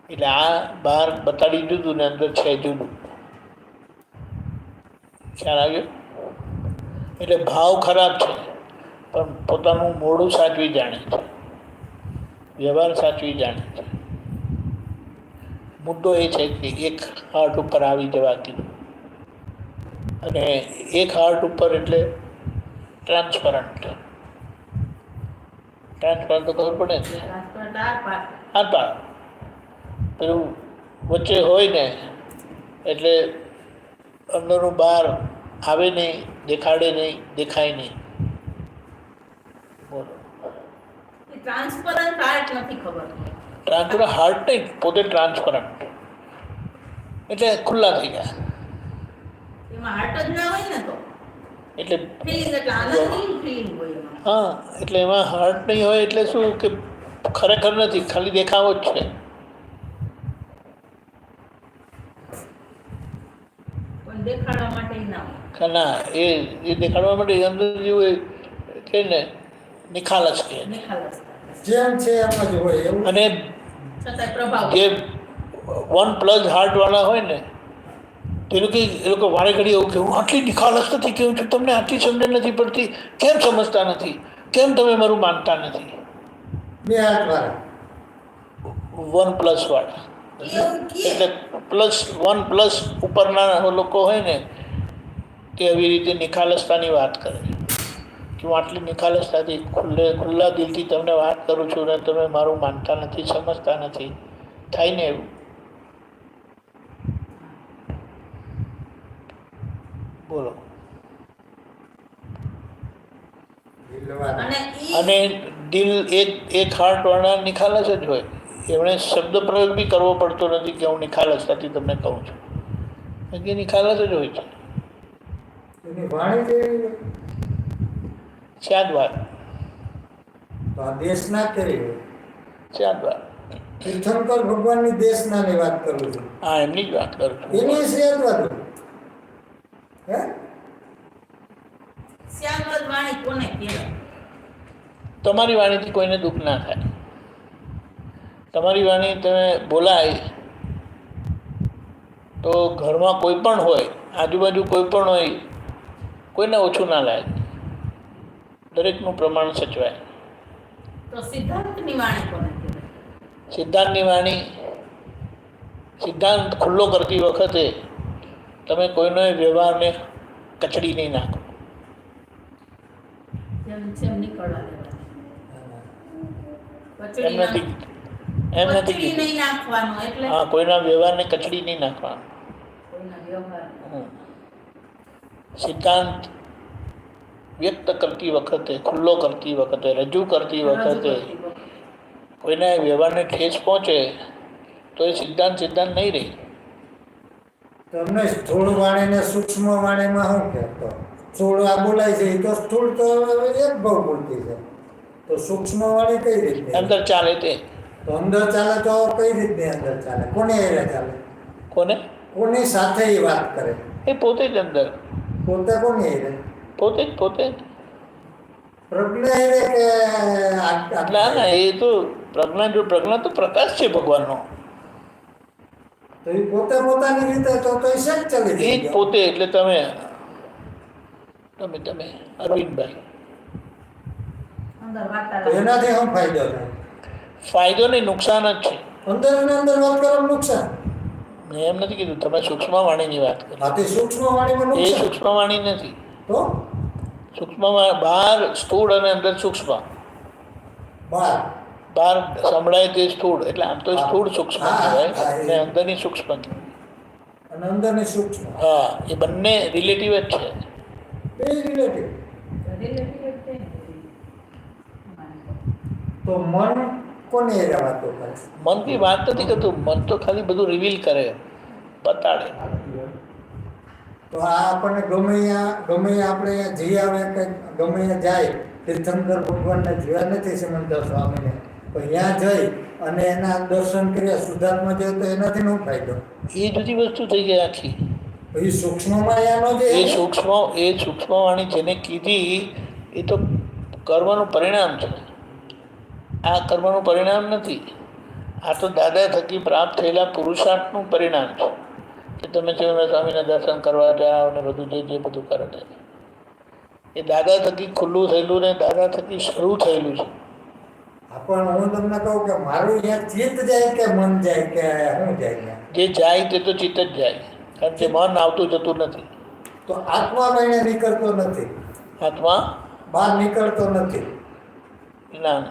એટલે આ બહાર બતાડી દીધું ને અંદર છે જુદું. ખ્યાલ આવ્યો? એટલે ભાવ ખરાબ છે પણ પોતાનું મોઢું સાચવી જાણે છે, વ્યવહાર સાચવી જાણે છે. મુદ્દો એ છે કે એક હાર્ટ ઉપર આવી જવાથી, અને એક હાર્ટ ઉપર એટલે ટ્રાન્સપરન્ટ. ટ્રાન્સપરન્ટ તો ખબર પડે ને, આર પાર. પેલું વચ્ચે હોય ને એટલે અંદરનું બહાર આવે નહીં, દેખાડે નહીં, દેખાય નહીં. બોલો. ટ્રાન્સપરન્ટ હાર્ટ નથી ખબર. ટ્રાન્સપરન્ટ હાર્ટ નહીં, પોતે ટ્રાન્સપરન્ટ એટલે ખુલ્લા થઈ ગયા. એમાં હાર્ટ જ ના હોય ને તો એટલે ફિલિંગ એટલે આનંદની ફિલિંગ હોય એમાં. હા, એટલે એમાં હાર્ટ નહીં હોય એટલે શું કે ખરેખર નથી, ખાલી દેખાવો જ છે. પણ દેખાડવા માટે ના હોય. ના, એ દેખાડવા માટે અંદર જેવું કે ને નિખાલસ કે, નિખાલસ જેમ છે એમ જ હોય એવું. અને છતાંય પ્રભાવ જે 1+ હાર્ટવાળા હોય ને તેનું કંઈ એ લોકો વારે ઘડી એવું કે હું આટલી નિખાલસ નથી કહું છું, તમને આટલી સમજણ નથી પડતી, કેમ સમજતા નથી, કેમ તમે મારું માનતા નથી? 2 હાથવાળા 1+ વાળા એટલે +1+ ઉપરના લોકો હોય ને તે આવી રીતે નિખાલસતાની વાત કરે કે હું આટલી નિખાલસતાથી ખુલ્લા દિલથી તમને વાત કરું છું ને તમે મારું માનતા નથી, સમજતા નથી. થાય ને એવું? બોલો. અને દિલ એક હાર્ટવાળા નિખાલસ જ હોય. એમણે શબ્દ પ્રયોગ બી કરવો પડતો નથી કે હું નિખાલસતાથી તમને કહું છું, કે નિખાલસ જ હોય છે. એની વાણી જેવી ચાદ વાત, તો આ દેશના કરી હોય. ચાદ વાત. તીર્થંકર ભગવાનની દેશનાની વાત કરું છું. હા, એમની જ વાત કરું છું. એની શ્રેયત હે શ્યામવદ વાણી કોને કહેવાય? તમારી વાણીથી કોઈને દુઃખ ના થાય. તમારી વાણી તમે બોલાય તો ઘરમાં કોઈ પણ હોય, આજુબાજુ કોઈ પણ હોય, કોઈને ઓછું ના લાગે, દરેકનું પ્રમાણ સચવાય. તો સિદ્ધાંતની વાણી કોને કહેવાય? સિદ્ધાંતની વાણી, સિદ્ધાંત ખુલ્લો કરતી વખતે તમે કોઈનો વ્યવહારને કચડી નહીં નાખો. જેમ જેમ નીકળવા એમ નથી કચડી નહીં નાખવાનો એટલે હા, કોઈના વ્યવહારને કચડી નહીં નાખવાનો. કોઈના વ્યવહાર સિદ્ધાંત વ્યક્ત કરતી વખતે, ખુલ્લો કરતી વખતે, રજૂ કરતી વખતે કોઈના વ્યવહારને ઠેસ પહોંચે તો એ સિદ્ધાંત નહીં રહી. તમને સ્થૂળ વાણીને સૂક્ષ્મ વાણીમાં શું કહેતો? સ્થૂળ આ બોલાય છે એ તો સ્થૂળ તો એક ભાવ બોલતી છે, તો સૂક્ષ્મ વાણી કઈ રીતે અંદર ચાલે તે? તો અંદર ચાલે તો કઈ રીતે અંદર ચાલે? કોને એને ચાલે? કોને? કોની સાથે એ વાત કરે? એ પોતે જ અંદર, પોતે કોને એને? પોતે જ પ્રજ્ઞા એને કે ના, એ તો પ્રજ્ઞા તો પ્રકાશ છે ભગવાનનો. તો એ પોતે પોતાની રીતે તો એ શેક ચલી એ ગઈ જ પોતે. એટલે તમે અરવિંદભાઈ, અંદર તો વાર્તાલાપ એનાથી શું ફાયદો થાય? ફાયદો નહીં, નુકસાન જ છે. અંદર ને અંદર વાત કરવાનું નુકસાન. મેં એમ નથી કીધું, તમે સૂક્ષ્મ વાણીની વાત કરો. આથી સૂક્ષ્મ વાણીમાં એ નુકસાન. સૂક્ષ્મ વાણી નથી. તો સૂક્ષ્મમાં બહાર સ્થૂળ અને અંદર સૂક્ષ્મ. બાર બહાર સંભળાય તે સ્થૂળ, એટલે આમ તો હા. સ્થૂળ સૂક્ષ્મ હા, કહેવાય હા, અને અંદરની સૂક્ષ્મ કહેવાય. અને અંદરની સૂક્ષ્મ હા, એ બંને રિલેટિવ જ છે. બે રિલેટિવ. રિલેટિવ જ છે ને. તો મન કોને એ વાતો કરે? મનથી વાત નથી કરતું, મન તો ખાલી બધું રિવીલ કરે, બતાડે. તો આ આપણને ગમે ત્યાં આપણે જઈ આવે કે ગમે ત્યાં જાય, તીર્થંકર ભગવાનને જોયા નથી સિમંદર સ્વામીને, તો ત્યાં જઈ અને એના દર્શન કર્યા, શુદ્ધાત્મા જાય તો એનાથી નો ફાયદો. એ જુદી વસ્તુ થઈ ગઈ આખી. તો એ સૂક્ષ્મમાં એનો જે એ સૂક્ષ્મવાણી જેને કીધી એ તો કર્મનું પરિણામ છે. આ કર્મનું પરિણામ નથી. આ તો દાદા થકી પ્રાપ્ત થયેલા પુરુષાર્થનું પરિણામ છે કે તમે શિવના સ્વામીના દર્શન કરવા જાઓ અને બધું જે બધું કરે છે એ દાદા થકી ખુલ્લું થયેલું ને દાદા થકી શરૂ થયેલું છે. પણ હું તમને કહું કે મારું અહીંયા ચિત્ત જાય કે મન જાય કે શું જાય ત્યાં? જે જાય તે તો ચિત્ત જ જાય, કારણ કે મન આવતું જતું નથી. તો આત્માનો એને નીકળતો નથી, આત્મા બહાર નીકળતો નથી. ના,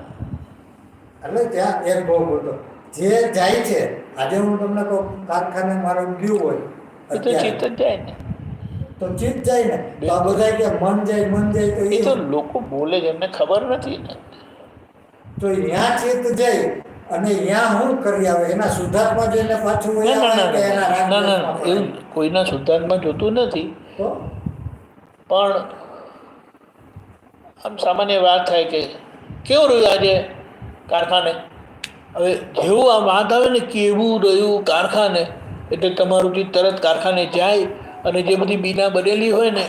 એટલે ત્યાં એક બહુ મોટો જે જાય છે. આજે હું તમને કહું કારખાને મારું ગયું હોય એ તો ચિત્ત જ જાય ને. તો ચિત્ત જાય ને, તો આ બધા કે મન જાય તો એ તો લોકો બોલે છે, એમને ખબર નથી ને. તો ત્યાં ચિત્ત જાય અને ત્યાં શું કરી આવે? એના શુદ્ધાત્મા જઈને પાછું વહી આવે કે એના ના, એવું કોઈના શુદ્ધાત્મા જોતું નથી. તો પણ આમ સામાન્ય વાત થાય કે કેવું રહ્યું આજે કારખાને. હવે જેવું આ વાત આવે ને કેવું રહ્યું કારખાને, એટલે તમારું ચિત્ત તરત કારખાને જાય અને જે બધી બીના બનેલી હોય ને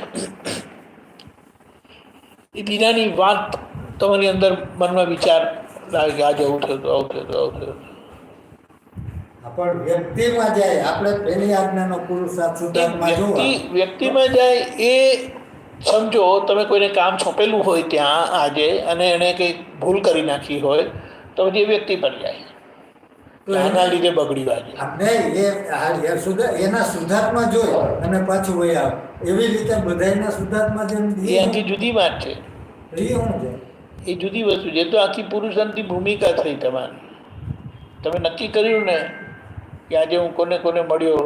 એ બીનાની વાત તમારી અંદર મનમાં વિચાર લાગે કે આજે આવું થયું, આવું થયું, આવું થયું. પણ વ્યક્તિમાં જાય, આપણે પેલી આજ્ઞાનો પુરુષાર્થ શુદ્ધાત્મા જોવા. વ્યક્તિમાં જાય એ સમજો તમે કોઈને કામ સોંપેલું હોય ત્યાં આજે અને એણે કંઈક ભૂલ કરી નાખી હોય તો પછી એ વ્યક્તિ પર જાય આના લીધે બગડ્યું આજે. આપણે એના શુદ્ધાત્મા જોઈ અને પાછું વહી આવે. એવી રીતે બધાયના શુદ્ધાત્મા જેમ એ આખી જુદી વાત છે, એ શું છે? એ જુદી વસ્તુ છે. તો આખી પુરુષાર્થની ભૂમિકા થઈ તમારી. તમે નક્કી કર્યું ને કે આજે હું કોને કોને મળ્યો,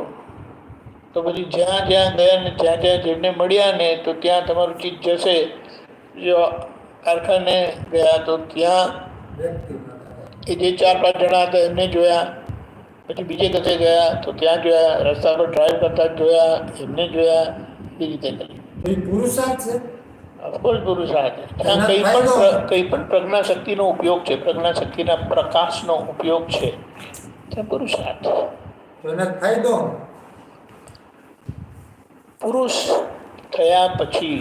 તો પછી જ્યાં જ્યાં ગયા ને જ્યાં જ્યાં જેમને મળ્યા ને તો ત્યાં તમારું ચિત્ત જશે. જો કારખાને ગયા તો ત્યાં એ જે 4-5 જણા હતા એમને જોયા, પછી બીજે કશે ગયા તો ત્યાં જોયા, રસ્તા પર ડ્રાઈવ કરતા જોયા એમને જોયા, એ રીતે કરી. એ પુરુષાર્થ છે. અફકોર્સ પુરુષાર્થ છે. ત્યાં કંઈ પણ પ્રજ્ઞાશક્તિનો ઉપયોગ છે, પ્રજ્ઞાશક્તિના પ્રકાશનો ઉપયોગ છે, ત્યાં પુરુષાર્થ. તો એને ફાયદો પુરુષ થયા પછી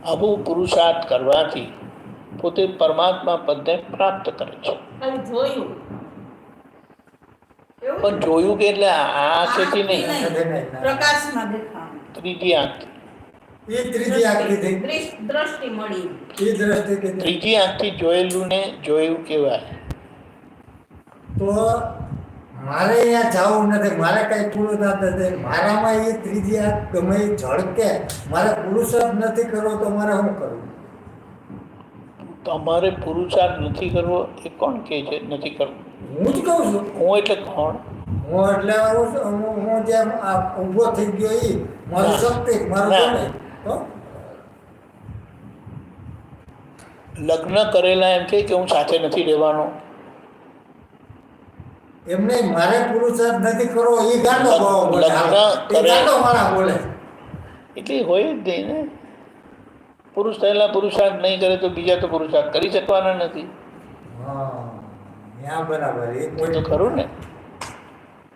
આવું પુરુષાર્થ કરવાથી પોતે પરમાત્મા પદને પ્રાપ્ત કરે છે. ખાલી જોયું પણ જોયું કે એટલે આ આંખેથી નહીં, પ્રકાશમાં દેખાણ, ત્રીજી આંખ. એ ત્રીજી આંખથી દ્રષ્ટિ મળી. એ દ્રષ્ટિ ત્રીજી આંખથી જોયેલું ને જોયું કહેવાય. તો મારે અહીંયા જવું નથી, મારે કઈ પુરુષાર્થ નથી, મારામાં એ ત્રીજી આંખ ગમે એ ઝળકે, મારે પુરુષાર્થ નથી કરવો તો મારે શું કરવું? તમારે પુરુષાર્થ નથી કરવો એ કોણ કહે છે નથી કરવો? હું જ કહું છું. હું એટલે કોણ? હું એટલે હું જેમ ઊભો થઈ ગયો એ મારું શક્તિ, મારું ગમે. તો લગ્ન કરેલા એમ કે હું સાથે નથી રહેવાનો. એમ નહીં, મારે પુરુષાર્થ નથી કરવો એ ગાંડો ભાવ બોલે, લગ્ન એ ગાંડો મારા બોલે. એટલે હોય જ નહીં ને. પુરુષ થયેલા પુરુષાર્થ નહીં કરે તો બીજા તો પુરુષાર્થ કરી શકવાના નથી. હા, ત્યાં બરાબર. એ એ તો ખરું ને.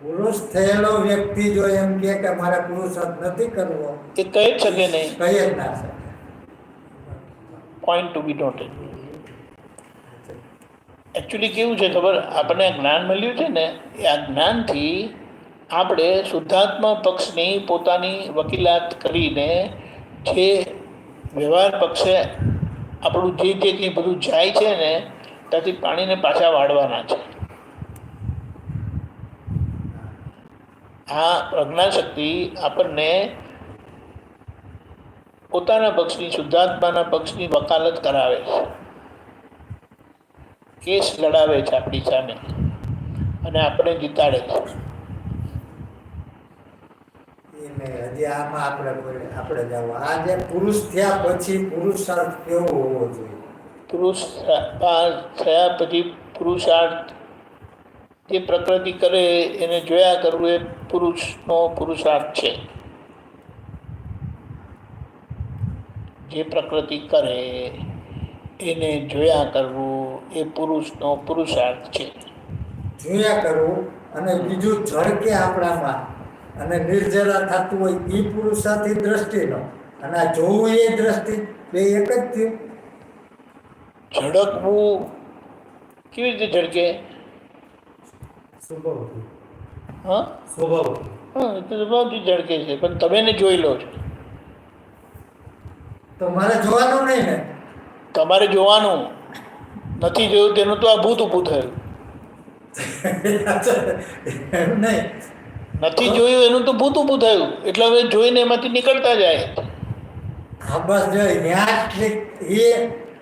પુરુષ થયેલો વ્યક્તિ જો એમ કે મારે પુરુષાર્થ નથી કરવો, એ કહી જ શકે નહીં. કહી જ ના શકે. પોઈન્ટ ટુ બી નોટેડ. એકચ્યુઅલી કેવું છે ખબર, આપણને આ જ્ઞાન મળ્યું છે ને, એ આ જ્ઞાનથી આપણે શુદ્ધાત્મા પક્ષની પોતાની વકીલાત કરીને જે વ્યવહાર પક્ષે આપણું જે કંઈ બધું જાય છે ને ત્યાંથી પાણીને પાછા વાળવાના છે. આ પ્રજ્ઞાશક્તિ આપણને પોતાના પક્ષની શુદ્ધાત્માના પક્ષની વકાલત કરાવે છે કેસ લડાવે છે આપણી સામે અને આપણે જીતાડે છે. એને હજી આમાં આપણે જાવ આ જે પુરુષ થયા પછી પુરુષાર્થ કેવો હોવો જોઈએ? પુરુષ થયા પછી પુરુષાર્થ જે પ્રકૃતિ કરે એને જોયા કરવું એ પુરુષનો પુરુષાર્થ છે. જે પ્રકૃતિ કરે એને જોયા કરવું એ પુરુષનો પુરુષાર્થ છે. જોયા કરવું અને બીજું ઝળકે આપણામાં અને નિર્જરા થતું હોય એ પુરુષાર્થી દ્રષ્ટિનો અને આ જોવું એ દ્રષ્ટિ બે એક જ થયું. ઝડકવું કેવી રીતે ઝડકે? સ્વભાવથી. હા સ્વભાવથી. હા, એ તો સ્વભાવથી ઝડકે છે, પણ તમે એને જોઈ લો છો. તો મારે જોવાનું નહીં ને? તમારે જોવાનું નથી જોયું તેનું તો આ ભૂત ઊભું થયું. એમ નહીં. નથી જોયું એનું તો ભૂત ઊભું થયું, એટલે હવે જોઈને એમાંથી નીકળતા જાય. હા બસ જોઈ ત્યાં એ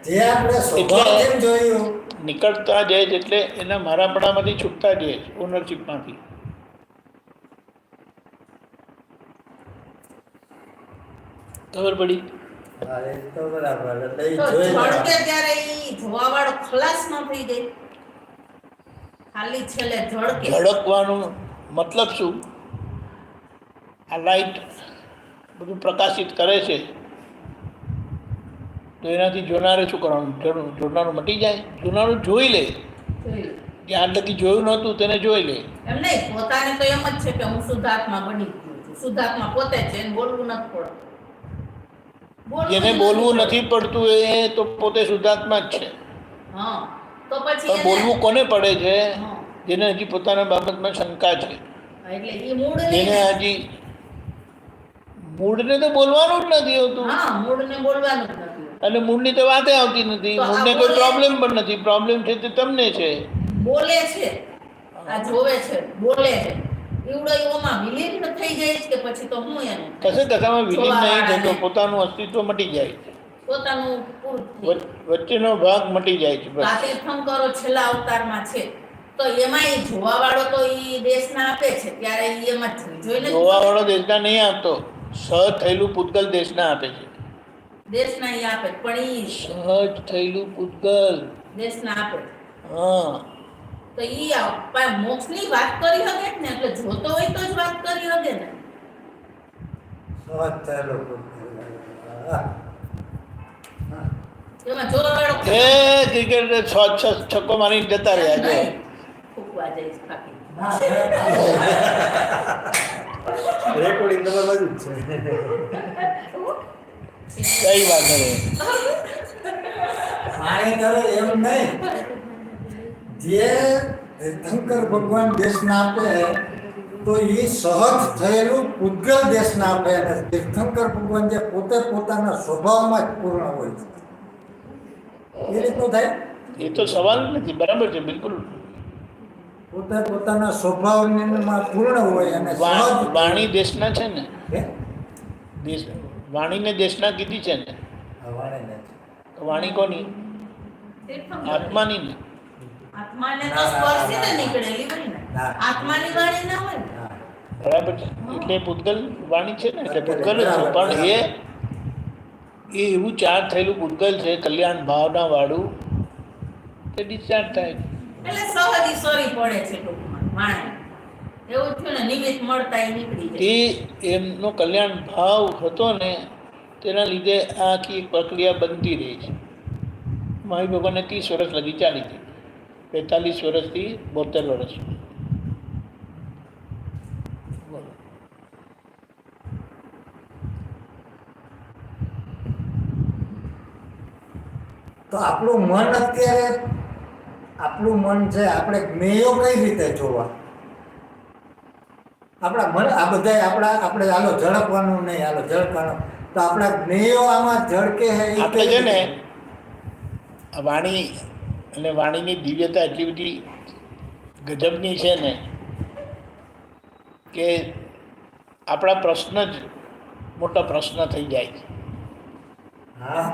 જે આપણે સ્વભાવથી જોયું નીકળતા જાય છે એટલે એના મારાપણામાંથી છૂટતા જાય છે, ઓનરશીપમાંથી. ખબર પડી? હા એ તો બરાબર. એટલે ઈ તો જોઈ ઝળકે લેવાનું. ત્યારે ઈ જોવાવાળો ખલાસ ન થઈ જાય, ખાલી છેલ્લે ઝળકે. ઝડકવાનું મતલબ શું? આ લાઈટ બધું પ્રકાશિત કરે છે તો એનાથી જોનારે શું કરવાનું? જોનારું મટી જાય? જોનારું જોઈ લે, જોઈ લો. જ્યાં લગી જોયું નહોતું તેને જોઈ લે. એમ નહીં, પોતાને તો એમ જ છે કે હું શુદ્ધાત્મા બની ગયો છું. શુદ્ધાત્મા પોતે છે, એને બોલવું નથી પડતું. જેને બોલવું નથી પડતું એ તો પોતે શુદ્ધાત્મા જ છે. હા, તો પછી પણ બોલવું કોને પડે છે? હા. જેને હજી પોતાના બાબતમાં શંકા છે, એટલે ઈ મૂળ જેને હજી મૂળને તો બોલવાનું જ નથી હોતું. હા, મૂળને બોલવાનું જ નથી. અને મૂળની તો વાતે આવતી નથી. તો આ મૂળને કોઈ બોલે- પ્રોબ્લેમ પણ નથી. પ્રોબ્લેમ છે તે તમને છે. બોલે છે, આ જોવે છે, બોલે છે, એવડો એવોમાં વિલીન થઈ જાય છે કે પછી તો હું એને કસામાં વિલીન નહીં જોવાવાળાને થતો, પોતાનું અસ્તિત્વ મટી જાય છે. પોતાનું પૂરું થઈ જાય. વચ્ચેનો ભાગ મટી જાય છે. બસ. આ તીર્થંકરો છેલ્લા અવતારમાં છે તો એમાં ઈ જોવાવાળો તો ઈ દેશના આપે છે ત્યારે ઈ એમ જ જોઈને જ જોવાવાળો દેશના નહીં આપતો, સહજ થયેલું પૂતગલ દેશના આપે છે. દેશના ઈ આપે પણ ઈ સહજ થયેલું પૂતગલ. દેશના આપે હા, તો ઈ મોક્ષની વાત કરી શકે જ ને, એટલે જોતો હોય તો જ વાત કરી શકે ને. સહજ થયેલો પુરુષ. હા. હા. એમાં જોવાવાળો એ ક્રિકેટ છક્કો મારી જતા રહ્યા છે. નહીં, ફૂંકવા જાય છે બાકી. રેકોર્ડિંગ તમારી બાજુ જ છે. કઈ વાત નહીં. પાણી કરે એમ નહીં. જે તીર્થંકર ભગવાન દેશના આપે તો એ સહજ થયેલું પૂતગલ દેશના આપે અને તીર્થંકર ભગવાન જે પોતે પોતાના સ્વભાવમાં જ પૂર્ણ હોય છે એ રીતનું થાય. એ તો સવાલ નથી, બરાબર છે, બિલકુલ. પોતે પોતાના સ્વભાવમાં પૂર્ણ હોય અને સહજ વાણી દેશના છે ને, હે? દેશ વાણીને દેશના કીધી છે ને. હા, વાણી નથી. તો વાણી કોની? તીર્થંકર. આત્માની ને. આત્માને તો સ્પર્શીને નીકળેલી હોય ને. ના. આત્માની વાણી ના હોય ને. હા. બરાબર છે, એટલે પૂતગલ વાણી છે ને, એટલે પૂતગલ જ છે. પણ એ એવું ચાર્જ થયેલું પૂતગલ છે, કલ્યાણ ભાવના વાળું, તે ડિસ્ચાર્જ થાય છે. એટલે સહજ ઈ સરી પડે છે ટૂંકમાં વાણી. એવું થયું ને, નિમિત્ત મળતા ઈ નીકળી જાય. તે એમનો કલ્યાણ ભાવ હતો ને તેના લીધે આ આખી એક પ્રક્રિયા બનતી રહી છે. મહાવીર ભગવાનને 30 વર્ષ લગી ચાલી હતી, 45 વર્ષથી 72 વર્ષ. બોલો. તો આપણું મન અત્યારે આપણું મન છે, આપણે જ્ઞેયો કઈ રીતે જોવા? આપણા મન આ બધા આપણે હાલો ઝડપવાનું નહીં, હાલો ઝડપવાનું તો આપણા જ્ઞેયો આમાં ઝડકે હે ઈ આપણે કઈ છે ને રીતે? આ વાણી અને વાણીની દિવ્યતા એટલી બધી ગજબની છે ને કે આપણા પ્રશ્ન જ મોટા પ્રશ્ન થઈ જાય છે. હા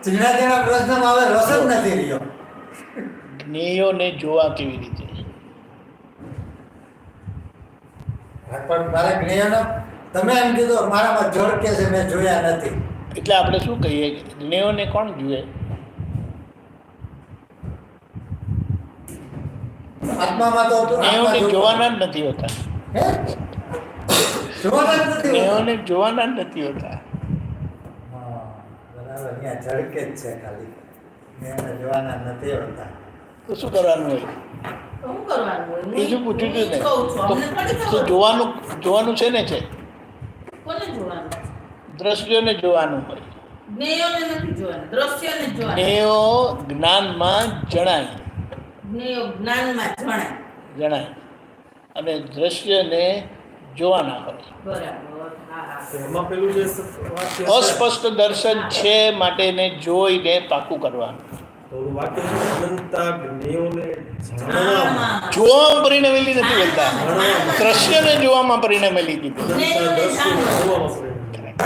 ઝીણા ઝીણા પ્રશ્નમાં હવે રસ જ નથી રહ્યો. જ્ઞેયોને જોવા કેવી રીતે? પણ મારા જ્ઞેયનો તમે એમ કીધું મારામાં ઝળકે છે મેં જોયા નથી. એટલે આપણે શું કહીએ? જ્ઞેયોને કોણ જુએ? આત્મામાં તો જ્ઞેયોને જોવાના જ નથી હોતા. હે? જોવાના જ નથી હોતા? જ્ઞેયોને જોવાના જ નથી હોતા. હા, બરાબર. અહીંયા ઝળકે જ છે ખાલી, જ્ઞેયને જોવાના નથી હોતા. તો શું કરવાનું હોય? તો શું કરવાનું હોય? હું બીજું પૂછ્યું ઈ જ હતું કહું છું. અમને થોડી ને. તો ખબર. જોવાનું છે ને? છે કોને જોવાનું? દ્રશ્યોને જોવાનું હોય. જ્ઞેયોને નથી જોવાનું, દ્રશ્યને જ જોવાનું. જ્ઞેયો જ્ઞાનમાં જણાય જ્ઞેયો જ્ઞાનમાં જણાય. અને દ્રશ્યને જોવાના હોય. બરાબર. હા હા. એમાં પેલું જે વાક્ય છે, અસ્પષ્ટ દર્શન છે માટે એને જોઈને પાકું કરવાનું. તો ઓલું વાક્ય છે, અનંતા જ્ઞેયોને જાણવામાં. જોવામાં પરિણમેલી નથી બોલતા, જાણવામાં. દ્રશ્યને જોવામાં પરિણમેલી કીધું. અનંતા દ્રષ્ટિને જોવામાં પડે. Correct.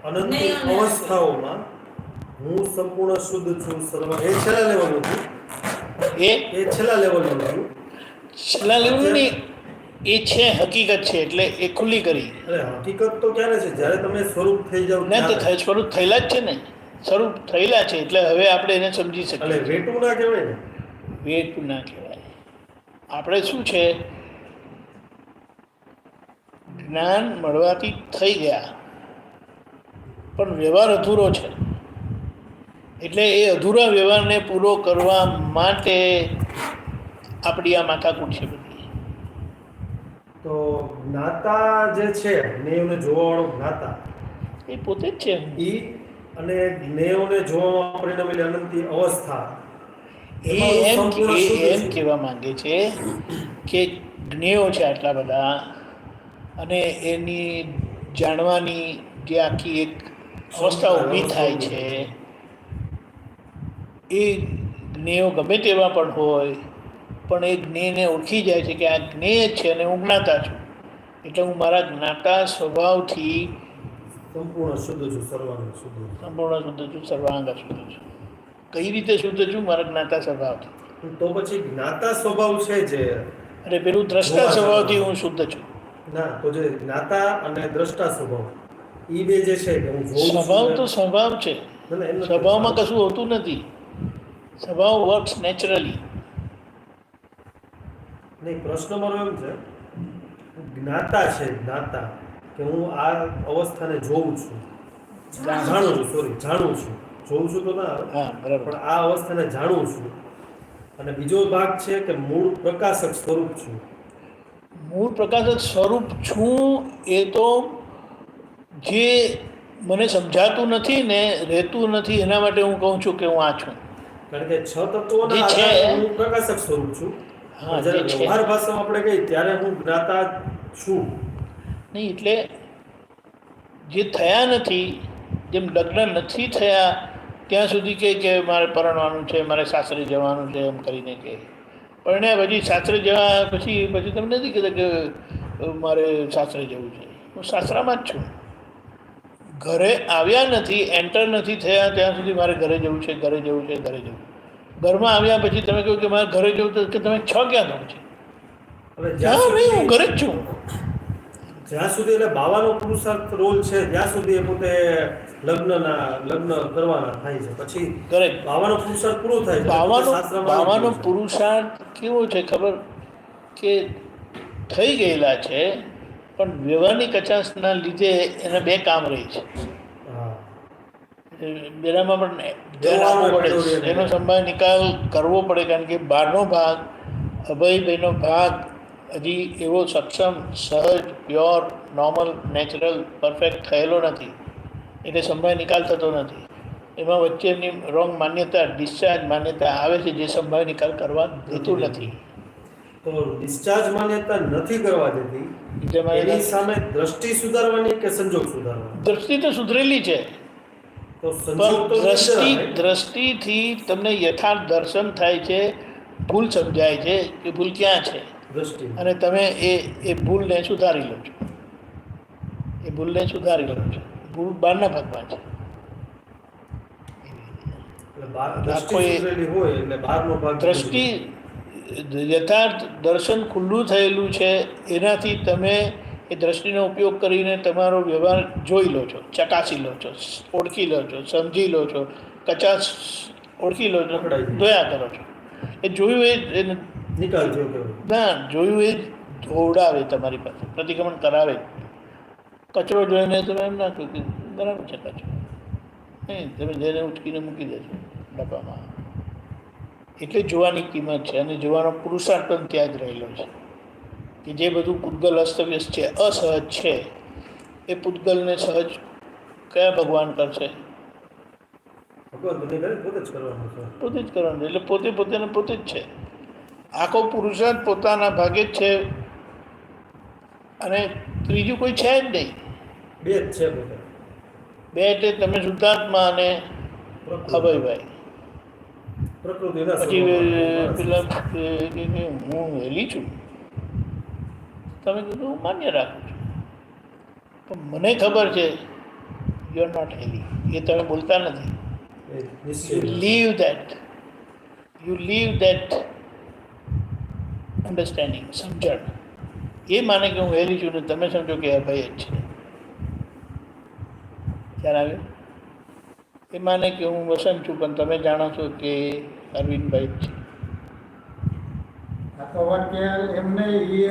અનંત અવસ્થાઓમાં હું સંપૂર્ણ શુદ્ધ છું સર્વ. એ છેલ્લા લેવલનું હતું. એ એ છેલ્લા લેવલનું હતું. છેલ્લા લેવલની એ છે હકીકત છે, એટલે એ ખુલ્લી કરી. અરે હકીકત તો ક્યારે છે? જ્યારે તમે સ્વરૂપ થઈ જાવ ને તો ત્યારે. સ્વરૂપ થયેલા જ છે ને, સ્વરૂપ થયેલા છે એટલે હવે આપણે એને સમજી એટલે શકીએ. વેટું ના કહેવાય ને. વેટ ના કહેવાય. આપણે શું છે, જ્ઞાન મળવાથી થઈ ગયા પણ વ્યવહાર અધૂરો છે. એટલે એ અધૂરા વ્યવહારને પૂરો કરવા માટે આપણી આ માથાકૂટ છે બધી. તો જ્ઞાતા જે છે, જ્ઞેયોને જોવાવાળો જ્ઞાતા, એ પોતે જ છે. ઈ અને જ્ઞેયોને જોવામાં પરિણમેલી અનંતી અવસ્થા, એ એમાં એમ સંપૂર્ણ શુદ્ધ એમ છું. કહેવા માંગે છે કે જ્ઞેયો છે આટલા બધા, અને એની જાણવાની જે આખી એક અવસ્થા ઊભી થાય છે, એ જ્ઞેયો ગમે તેવા પણ હોય પણ એ જ્ઞેયને ઓળખી જાય છે કે આ જ્ઞેય છે અને હું જ્ઞાતા છું. એટલે હું મારા જ્ઞાતા સ્વભાવથી સંપૂર્ણ શુદ્ધ છું, સર્વાંગ શુદ્ધ છું. સંપૂર્ણ શુદ્ધ છું, સર્વાંગ શુદ્ધ છું. કઈ રીતે શુદ્ધ છું? મારા જ્ઞાતા સ્વભાવથી. તો પછી જ્ઞાતા સ્વભાવ છે જે, અને પેલું દ્રષ્ટા સ્વભાવથી હું શુદ્ધ છું. ના, તો જે જ્ઞાતા અને દ્રષ્ટા સ્વભાવ, ઈ બે જે છે કે હું જોઉં છું સ્વભાવ ને- તો સ્વભાવ છે. ના, ના, એમ નથી. સ્વભાવમાં કશું હોતું નથી. સ્વભાવ વર્ક્સ નેચરલી. નહીં, પ્રશ્ન મારો એમ છે, જ્ઞાતા છે, જ્ઞાતા કે હું આ અવસ્થાને જોઉં છું, જાણું છું, સોરી, જાણું છું. જોઉં છું તો ના આવે. હા, બરાબર. પણ આ અવસ્થાને જાણું છું. અને બીજો ભાગ છે કે મૂળ પ્રકાશક સ્વરૂપ છું. મૂળ પ્રકાશક સ્વરૂપ છું એ તો જે મને સમજાતું નથી ને, રહેતું નથી, એના માટે હું કહું છું કે હું આ છું. કારણ કે છ તત્વોના જે છે. આધારે હું પ્રકાશક સ્વરૂપ છું. હા, જ્યારે જે છે. વ્યવહાર ભાષામાં આપણે કહીએ ત્યારે હું જ્ઞાતા છું. નહીં એટલે જે થયા નથી, જેમ લગ્ન નથી થયા ત્યાં સુધી કે મારે પરણવાનું છે, મારે સાસરે જવાનું છે, એમ કરીને કહે. પરણ્યા પછી સાસરે જવા પછી તમે નથી કહેતા કે મારે સાસરે જવું છે. હું સાસરામાં જ છું. ઘરે આવ્યા નથી, એન્ટર નથી થયા ત્યાં સુધી મારે ઘરે જવું છે, ઘરે જવું છે, ઘરે જવું. ઘરમાં આવ્યા પછી તમે કહો કે મારે ઘરે જવું, તો કે તમે છો ક્યાં દો છે? હવે જ્યાં નહીં, હું ઘરે જ છું. જ્યાં સુધી એટલે બાવાનો પુરુષાર્થ રોલ છે ત્યાં સુધી એ પોતે લગ્ન કરવાના થાય છે. પછી ઘરે બાવાનો પુરુષાર્થ પૂરો થાય છે બાવાનો શાસ્ત્રમાં બાવાનો લખ્યું છે. પુરુષાર્થ કેવો છે ખબર? કે થઈ ગયેલા છે પણ વ્યવહારની કચાશના લીધે એને બે કામ રહી છે. હા. બેનામાં પણ ધ્યાન આપવું પડે, એનો સંભાળ નિકાલ કરવો પડે. કારણ કે બહારનો ભાગ, અભયભાઈનો ભાગ હજી એવો સક્ષમ, સહજ, પ્યોર, નોર્મલ, નેચરલ, પરફેક્ટ થયેલો નથી. એટલે સંભાળ નિકાલ થતો નથી. એમાં વચ્ચેની રોંગ માન્યતા, ડિસ્ચાર્જ માન્યતા આવે છે જે સંભાળ નિકાલ કરવા દેતું નથી. તો ડિસ્ચાર્જ માન્યતા નથી કરવા દેતી, જેમાં એની સામે દ્રષ્ટિ સુધારવાની કે સંજોગ સુધારવાનો? દ્રષ્ટિ તો સુધરેલી છે તો સંજોગ તો પણ દ્રષ્ટિથી તમને યથાર્થ દર્શન થાય છે, ભૂલ સમજાય છે કે ભૂલ ક્યાં છે, દ્રષ્ટિ. અને તમે એ ભૂલને સુધારી લો છો. એ ભૂલને સુધારી લો છો. ભૂલ બહારના ભાગમાં છે. એટલે બહાર આખો દ્રષ્ટિ એ સુધરેલી હોય એટલે બહારનો ભાગ દ્રષ્ટિ યથાર્થ દર્શન ખુલ્લું થયેલું છે, એનાથી તમે એ દ્રષ્ટિનો ઉપયોગ કરીને તમારો વ્યવહાર જોઈ લો છો, ચકાસી લો છો, ઓળખી લો છો, સમજી લો છો, કચાશ ઓળખી લો છો, પકડાઈ જાય. જોયા કરો છો. એ જોયું એ નિકાલ થયો કહેવાય. ના જોયું એ જોવડાવે તમારી પાસે, પ્રતિક્રમણ કરાવે. કચરો જોઈને તમે એમ ના કહો કે બરાબર છે કચરો, નહીં, તમે જેને ઉચકીને મૂકી દેશો ડબ્બામાં. એટલે જોવાની કિંમત છે, અને જોવાનો પુરુષાર્થ પણ ત્યાં જ રહેલો છે કે જે બધું પૂતગલ અસ્તવ્યસ્ત છે, અસહજ છે, એ પૂતગલને સહજ કયા ભગવાન કરશે? ભગવાન બધે કરે પોતે જ કરવાનું છે. પોતે જ કરવાનું. એટલે પોતે પોતાને પોતે જ છે. આખો પુરુષાર્થ પોતાના ભાગે જ છે, અને ત્રીજું કોઈ છે જ નહીં. બે જ છે પોતે. બે એટલે તમે શુદ્ધાત્મા અને અભયભાઈ. પ્રકૃતિના પછી સ્વભાવમાં. પેલા હું હેલી છું, તમે કીધું હું માન્ય રાખું છું, પણ મને ખબર છે યુ આર નોટ હેલી. એ તમે બોલતા નથી. એ યુ નિશ્ચય. Leave that, you leave that understanding, સમજણ. એ માને કે હું હેલી છું ને તમે સમજો કે અભય જ છે. ખ્યાલ આવ્યો? એ માને કે હું વસંત છું પણ તમે જાણો છો કે અરવિંદભાઈ જ છે. આ તો વાક્ય એમને એ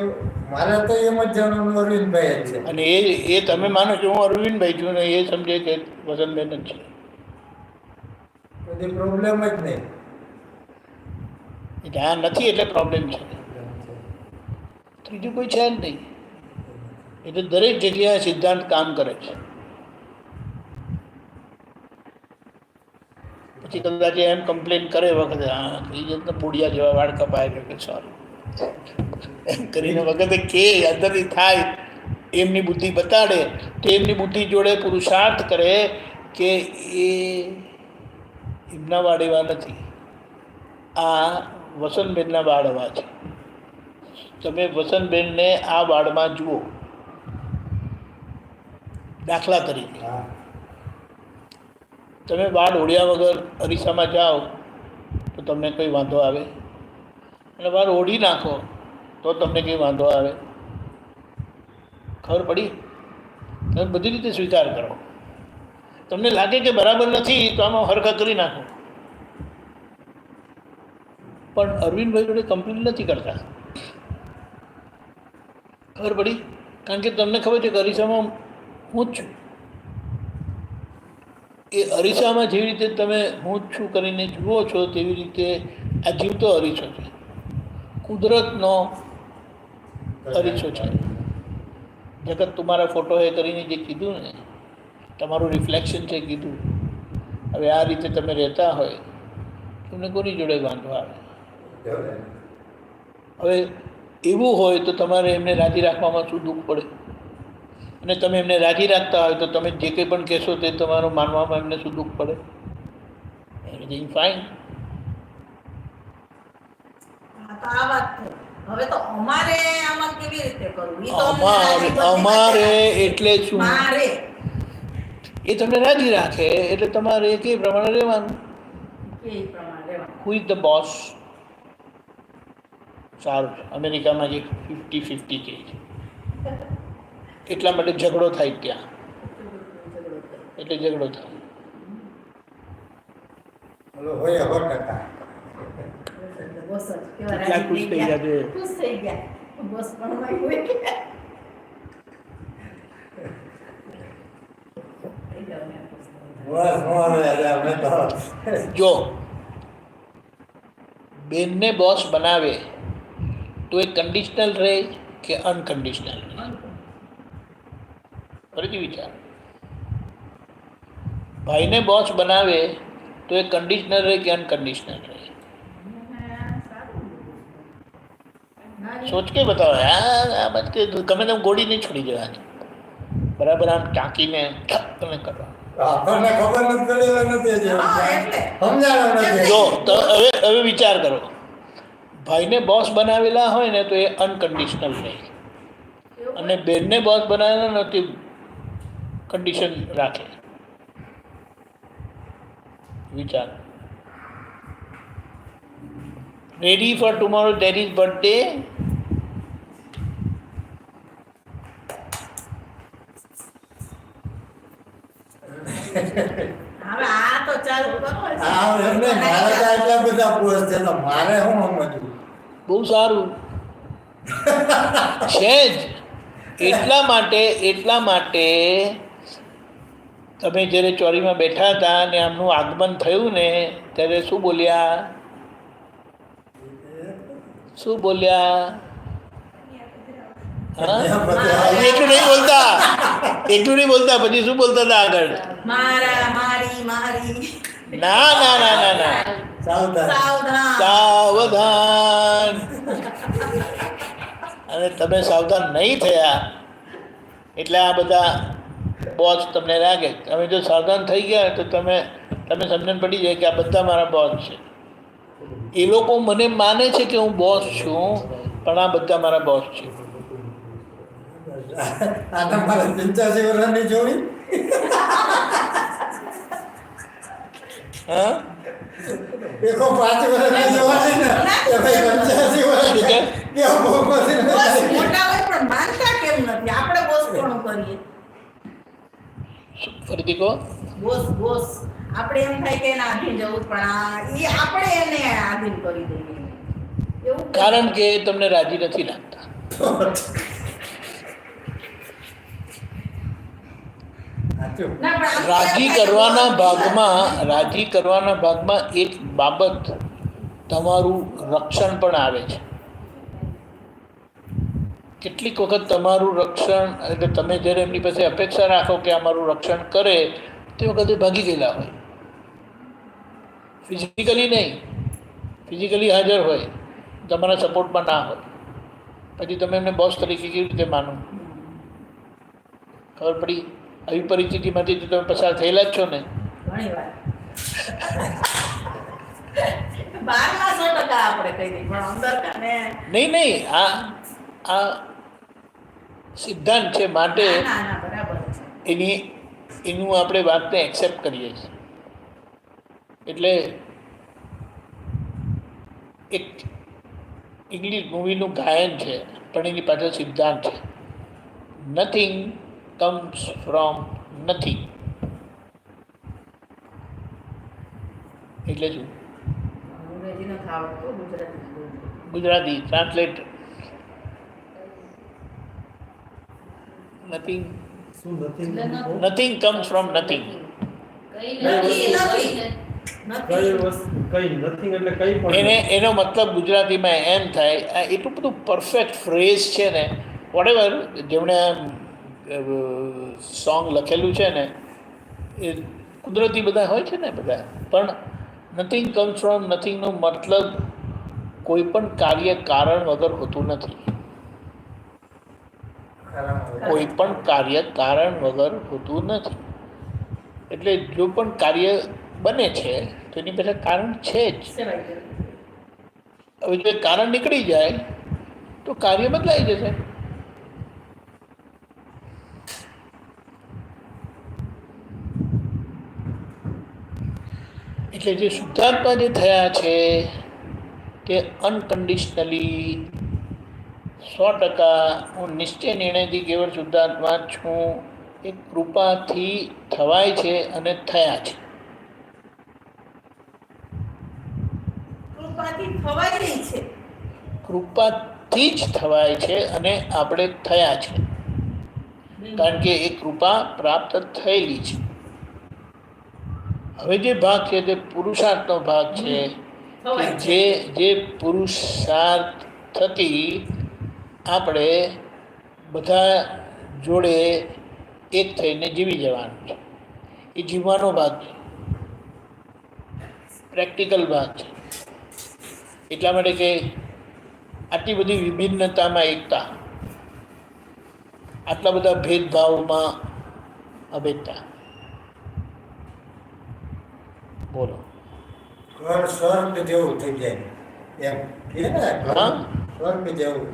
મારે તો એમ જ જાણવાનું અરવિંદભાઈ જ છે. અને એ તમે માનો છો હું અરવિંદભાઈ છું ને એ સમજે કે વસંતબેન જ છે. કોઈ પ્રોબ્લેમ જ નહીં. એટલે આ નથી એટલે પ્રોબ્લેમ છે. ત્રીજું કોઈ છે જ નહીં. એટલે દરેક જગ્યાએ સિદ્ધાંત કામ કરે છે. પછી કદાચ એમ કમ્પ્લેન કરે વખતે હા એ રીતના બુડિયા જેવા વાળ કપાય છે કે સારું એમ કરીને વખતે કે અંદરથી થાય, એમની બુદ્ધિ બતાડે તો એમની બુદ્ધિ જોડે પુરુષાર્થ કરે કે એ એમના વાળ એવા નથી, આ વસંતબેનના વાળ એવા છે. તમે વસંતબેનને આ વાળમાં જુઓ. દાખલા તરીકે હા. તમે વાળ ઓળ્યા વગર અરીસામાં જાઓ તો તમને કંઈ વાંધો આવે? અને વાળ ઓઢી નાખો તો તમને કંઈ વાંધો આવે? ખબર પડી? તમે બધી રીતે સ્વીકાર કરો. તમને લાગે કે બરાબર નથી તો આમાં હરખા કરી નાખો. પણ અરવિંદભાઈ જોડે કમ્પ્લેન નથી કરતા. ખબર પડી? કારણ કે તમને ખબર છે કે અરીસામાં હું જ છું. એ અરીસામાં જેવી રીતે તમે હું જ છું કરીને જુઓ છો તેવી રીતે આ જીવતો અરીસો છે, કુદરતનો અરીસો છે. જગત તમારા ફોટો એ કરીને જે કીધું ને, તમારું રિફ્લેક્શન છે કીધું. હવે આ રીતે તમે રહેતા હોય તમને કોની જોડે વાંધો આવે? હવે એવું હોય તો તમારે એમને રાજી રાખવામાં શું દુઃખ પડે? અને તમે એમને રાજી રાખતા હોય તો તમે જે કંઈ પણ કહેશો તે તમારું માનવામાં એમને શું દુઃખ પડે? Everything fine. હા, તો આ વાત થઈ. હવે તો અમારે આમાં કેવી રીતે કરવું? ઈ તો અમને રાજી બધી અમારે બતાવે. એટલે શું? મારે એ તમને રાજી રાખે એટલે તમારે એ કે પ્રમાણે રહેવાનું. એ પ્રમાણે રહેવાનું. Who is the boss? સારું, અમેરિકામાં જે 50-50 કહે છે એટલા માટે ઝઘડો થાય ત્યાં, એટલે ઝઘડો થાય. ઓલો હોય 100%. બોસ જ કેવા કેટલા રાજી ખુશ થઈ થઈ ગયા. ગયા છે. ખુશ થઈ ગયા. બોસ પણ અમારી હોય કે. થઈ જાઓ ને ખુશ થઈ જાઓ. બસ મોરે અમે તો જો બેનને બોસ બનાવે તો એ કન્ડિશનલ રહે કે અનકન્ડિશનલ રહે? ફરીથી વિચાર. ભાઈને બોસ બનાવે તો એ કન્ડિશનલ રહે કે અનકન્ડિશનલ રહે? સોચ કે બતાવો. આ મત કે ગમે તેમ ગોળી નહીં છોડી દેવાની, બરાબર આમ ટાંકીને તમે કરવા. આપણને ખબર નથી પડેલા નથી હજી. હા, એટલે. સમજાણો નથી. જો તો હવે વિચાર કરો, ભાઈને બોસ બનાવેલા હોય ને તો એ અનકન્ડિશનલ રહે, અને બેનને બોસ બનાવેલા નથી કન્ડિશન રાખે. વિચાર. Ready for tomorrow daddy's birthday? હવે આ તો ચાલુ કરો હા એમને મારે તો એટલા બધા પોસ્ટ છે તો મારે શું સમજવું? બહુ સારું છે જ. એટલા માટે તમે જ્યારે ચોરીમાં બેઠા હતા ને આમનું આગમન થયું ને ત્યારે શું બોલ્યા? હા? એટલું નહીં બોલતા પછી શું બોલતા હતા આગળ? મારા મારી મારી ના સાવધાન. સાવધાન. અને તમે સાવધાન નહીં થયા એટલે આ બધા બોસ તમને લાગે. તમે જો સાવધાન થઈ ગયા તો તમે સમજણ પડી જાય કે આ બધા મારા બોસ છે. એ લોકો મને માને છે કે હું બોસ છું, પણ આ બધા મારા બોસ છે. આ તમારે 85 વર્ષની જોડી હા? એકો 5 વર્ષની જોવાની ને એ ભાઈ 85 વર્ષની કેવો બોસ બોસ મોટા હોય પણ માનતા કેમ નથી? આપણે બોસ કોણ કરીએ? ફરીથી કહો. બોસ આપણે એમ થાય કે એના આધીન જવું, પણ એ આપણે એને આધીન કરી દઈએ એવું કારણ કે તમને રાજી નથી લાગતા. ના, પણ આપણે રાજી કરવાના ભાગમાં એક બાબત તમારું રક્ષણ પણ આવે છે. કેટલીક વખત તમારું રક્ષણ એટલે તમે જ્યારે એમની પાસે અપેક્ષા રાખો કે અમારું રક્ષણ કરે તે વખતે ભાગી ગયેલા હોય. ફિઝિકલી નહીં, ફિઝિકલી હાજર હોય, તમારા સપોર્ટમાં ના હોય, પછી તમે એમને બોસ તરીકે કેવી રીતે માનો? ખબર પડી? આવી પરિસ્થિતિમાંથી તો તમે પસાર થયેલા જ છો ને. ઘણી વાર 12% આપણે કહી દઈએ, પણ અંદર કાને નહીં આ સિદ્ધાંત છે માટે ના બરાબર છે. એનું આપણે વાતને એક્સેપ્ટ કરીએ છીએ. એટલે એક ઇંગ્લિશ મૂવીનું ગાયન છે, પણ એની પાછળ સિદ્ધાંત છે. Nothing comes from nothing. એટલે શું? અંગ્રેજી નથી આવડતું, Gujarati translate. Nothing comes from nothing. એનો મતલબ ગુજરાતીમાં એમ થાય, આ એટલું બધું પરફેક્ટ ફ્રેઝ છે ને, વોટેવર જેમણે સોંગ લખેલું છે ને એ કુદરતી બધા હોય છે ને બધા, પણ નથિંગ કમ્સ ફ્રોમ નથિંગનો મતલબ કોઈ પણ કાર્ય કારણ વગર હોતું નથી. કોઈ પણ કાર્ય કારણ વગર હોતું નથી. એટલે જો પણ કાર્ય બને છે તો એની પાછળ કારણ છે જ. હવે જો કારણ નીકળી જાય તો કાર્ય બદલાઈ જશે. એટલે જે શુદ્ધાત્મા જે થયા છે તે અનકન્ડિશનલી 100% હું નિશ્ચય નિર્ણયથી કેવળ શુદ્ધાત્મા છું એ કૃપાથી થવાય છે અને થયા છે. કૃપાથી જ થવાય છે અને આપણે થયા છે, કારણ કે એ કૃપા પ્રાપ્ત થયેલી છે. હવે જે ભાગ છે તે પુરુષાર્થનો ભાગ છે, કે જે પુરુષાર્થ થકી આપણે બધા જોડે એક થઈને જીવી જવાનું છે. એ જીવવાનો ભાગ છે, પ્રેક્ટિકલ ભાગ છે. એટલા માટે કે આટલી બધી વિભિન્નતામાં એકતા, આટલા બધા ભેદભાવમાં અભેદતા. બોલો. ઘર સ્વર્ગ જેવું થઈ જાય એમ કે ને, હા? સ્વર્ગ જેવું.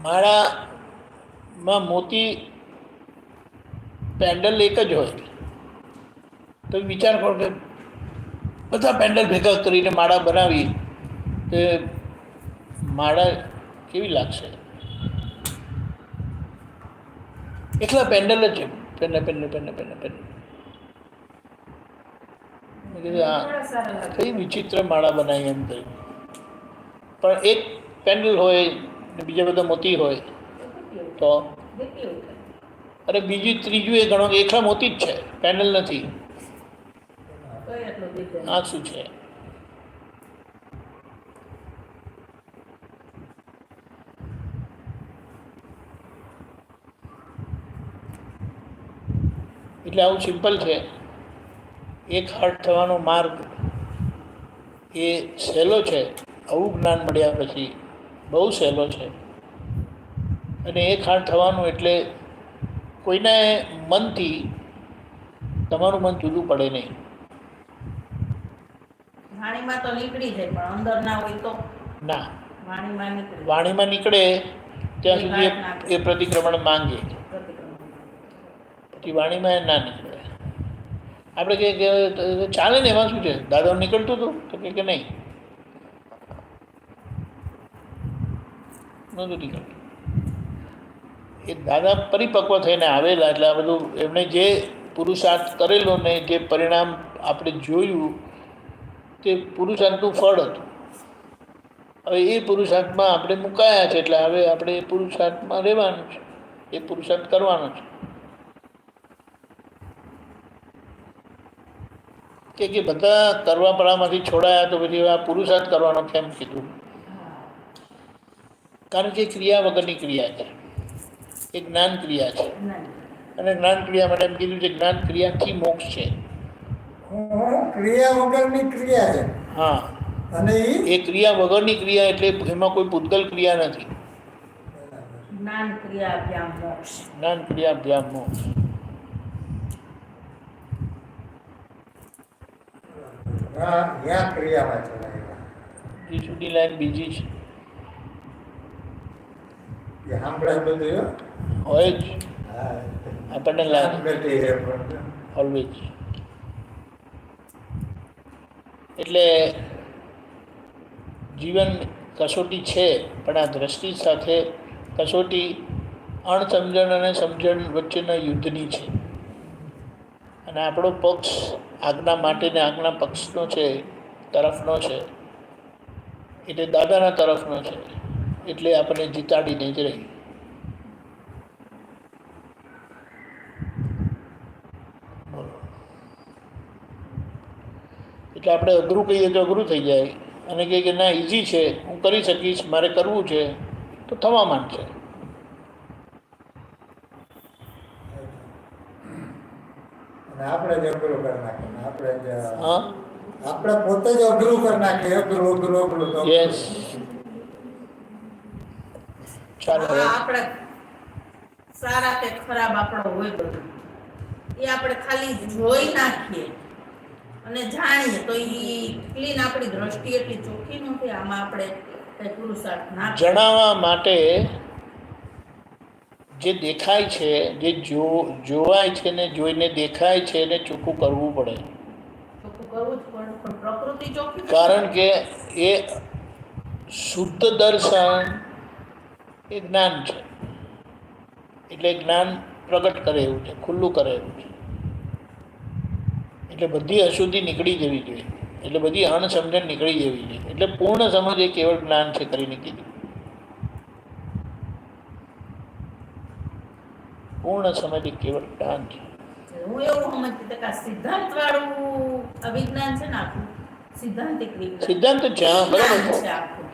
માળામાં મોતી પેન્ડલ એક જ હોય તો વિચાર કરો કે બધા પેન્ડલ ભેગા કરીને માળા બનાવી તે માળા કેવી લાગશે? એકલા પેન્ડલ જ છે, પેન્ડલ પેન્ડલ પેન્ડલ પેન્ડલ પેન્ડલ. મેં કીધું આ થોડા સારા લાગે. કઈ વિચિત્ર માળા બનાવી એમ કહ્યું. પણ એક પેન્ડલ હોય ને બીજા બધા મોતી હોય તો કેટલી હોય? અરે બીજું ત્રીજું એ ગણો કે એકલા મોતી જ છે, પેન્ડલ નથી. કઈ આટલું design? આ શું છે? એટલે આવું સિમ્પલ છે. એક હાર્ટ થવાનો માર્ગ એ સહેલો છે. આવું જ્ઞાન મળ્યા પછી બહુ સહેલો છે. અને એક હાર્ટ થવાનું એટલે કોઈના મનથી તમારું મન જુદું પડે નહીં. વાણીમાં તો નીકળી જાય પણ અંદર ના હોય તો ના, વાણીમાં નીકળી વાણીમાં નીકળે ત્યાં સુધી એ પ્રતિક્રમણ માંગે, પ્રતિક્રમણ. પછી વાણીમાં એ ના નીકળે. આપણે કે ચાલે ને, એમાં શું છે? દાદા નીકળતું હતું તો કે નહીં, નહોતું નીકળતું. એ દાદા પરિપક્વ થઈને આવેલા એટલે આ બધું એમણે જે પુરુષાર્થ કરેલો ને જે પરિણામ આપણે જોયું તે પુરુષાર્થનું ફળ હતું. હવે એ પુરુષાર્થમાં આપણે મુકાયા છે એટલે હવે આપણે એ પુરુષાર્થમાં રહેવાનું છે, એ પુરુષાર્થ કરવાનો છે. કે બધા કરવા પડામાંથી છોડાયા તો પછી આ પુરુષાર્થ કરવાનો કેમ કીધું? કારણ કે ક્રિયા વગરની ક્રિયા છે, એ જ્ઞાન ક્રિયા છે. અને જ્ઞાન ક્રિયા માટે એમ કીધું છે જ્ઞાન ક્રિયાથી મોક્ષ છે. ક્રિયા વગરની ક્રિયા છે. હા, અને એ ક્રિયા વગરની ક્રિયા એટલે એમાં કોઈ પૂતગલ ક્રિયા નથી. જ્ઞાન ક્રિયા અભ્યામ મોક્ષ. જ્ઞાન ક્રિયા અભ્યામ મોક્ષ. યા ક્રિયામાં ચલાવેલા એ છૂટી લાઈન બીજી છે, એ સાંભળે બધું હો. હોય જ હા, આપણને લાગે સાંભળતી હે પણ. ઓલવેજ. એટલે જીવન કસોટી છે, પણ આ દ્રષ્ટિ સાથે કસોટી અણસમજણ અને સમજણ વચ્ચેના યુદ્ધની છે. અને આપણો પક્ષ આજ્ઞા માટે ને આજ્ઞા પક્ષનો છે, તરફનો છે, એટલે દાદાના તરફનો છે, એટલે આપણને જીતાડીને જ રહી. એટલે આપણે અઘરું કહીએ તો અઘરું થઈ જાય, અને કહે કે ના ઇઝી છે, હું કરી શકીશ, મારે કરવું છે તો થવા માંડશે. અને આપણે જ અઘરું કરી નાખીએ ને આપણે જ હા, આપણે પોતે જ અઘરું કરી નાખીએ. અઘરું અઘરું અઘરું તો યસ. ચાલો હવે આપણે સારા કે ખરાબ આપણો હોય બધું એ આપણે ખાલી જોઈ નાખીએ અને જાણીએ તો ઈ ક્લીન આપણી દ્રષ્ટિ એટલી ચોખ્ખી નથી. આમાં આપણે કઈ પુરુષાર્થ ના જણાવવા માટે જે દેખાય છે, જે જોવાય છે ને જોઈને દેખાય છે એને ચોખ્ખું કરવું પડે. ચોખ્ખું કરવું જ પડે પણ પ્રકૃતિ ચોખ્ખી નથી. કારણ કે એ શુદ્ધ દર્શન એ જ્ઞાન છે, એટલે જ્ઞાન પ્રગટ કરે એવું છે, ખુલ્લું કરે એવું છે. એટલે બધી અશુદ્ધિ નીકળી જવી જોઈએ, એટલે બધી અણસમજણ નીકળી જવી જોઈએ. એટલે પૂર્ણ સમજ એ કેવળ જ્ઞાન છે કરીને કીધું. પૂર્ણ સમજ એ કેવળ જ્ઞાન છે. હું એવું સમજતી હતી કે આ સિદ્ધાંત વાળું અભિજ્ઞાન છે ને આખું સિદ્ધાંતિક વિજ્ઞાન. સિદ્ધાંત છે, હા, બરાબર છે છે, આખું.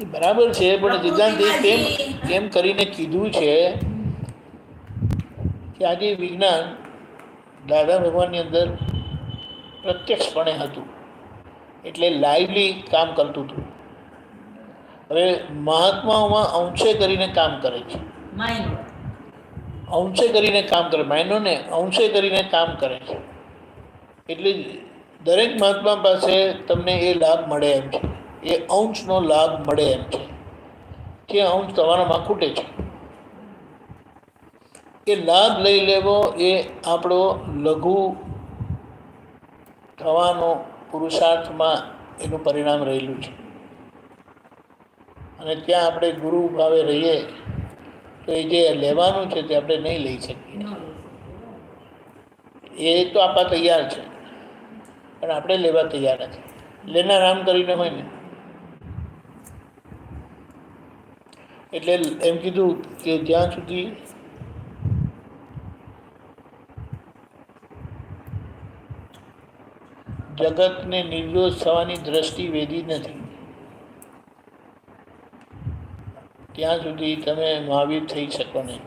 એ બરાબર છે, પણ સિદ્ધાંત એ કેમ કરીને કીધું છે કે આજે વિજ્ઞાન દાદા ભગવાનની અંદર પ્રત્યક્ષપણે હતું, એટલે લાઈવલી કામ કરતું હતું. હવે મહાત્માઓમાં અંશે કરીને કામ કરે છે, માઇન્ડ અંશે કરીને કામ કરે, માઇનોને અંશે કરીને કામ કરે છે. એટલે દરેક મહાત્મા પાસે તમને એ લાભ મળે એમ છે, એ અંશનો લાભ મળે એમ છે. જે અંશ તમારામાં ખૂટે છે એ લાભ લઈ લેવો એ આપણો લઘુ થવાનો પુરુષાર્થમાં એનું પરિણામ રહેલું છે. અને ત્યાં આપણે ગુરુ ભાવે રહીએ તો એ જે લેવાનું છે તે આપણે નહીં લઈ શકીએ. ન લઈ શકીએ. એ તો આપવા તૈયાર છે પણ આપણે લેવા તૈયાર નથી. લેનાર આમ કરીને હોય ને એટલે એમ કીધું કે જ્યાં સુધી જગતને નિર્દોષ થવાની દ્રષ્ટિ વેદી નથી ત્યાં સુધી તમે મહાવીર થઈ શકો નહીં.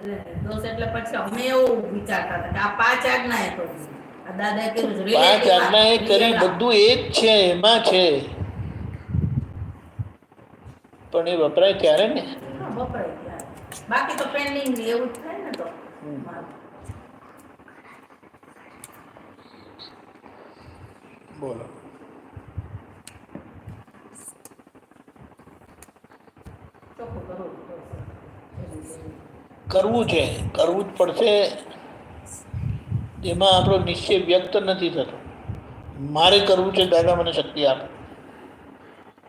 એટલે નિર્દોષ એટલે પછી અમે એવું વિચારતા હતા કે આ 5 આજ્ઞા એ કરી. આ દાદાએ કીધું છે, 5 આજ્ઞા એ કરી, બધું એ જ છે, એમાં છે, પણ એ વપરાય ત્યારે ને. હા, વપરાય ત્યારે. બાકી તો પેન્ડિંગ એવું જ થાય ને તો. બોલો. ચોખ્ખું કરવું કરવું છે, કરવું જ પડશે. એમાં આપણો નિશ્ચય વ્યક્ત નથી થતો. મારે કરવું છે, દાદા મને શક્તિ આપે.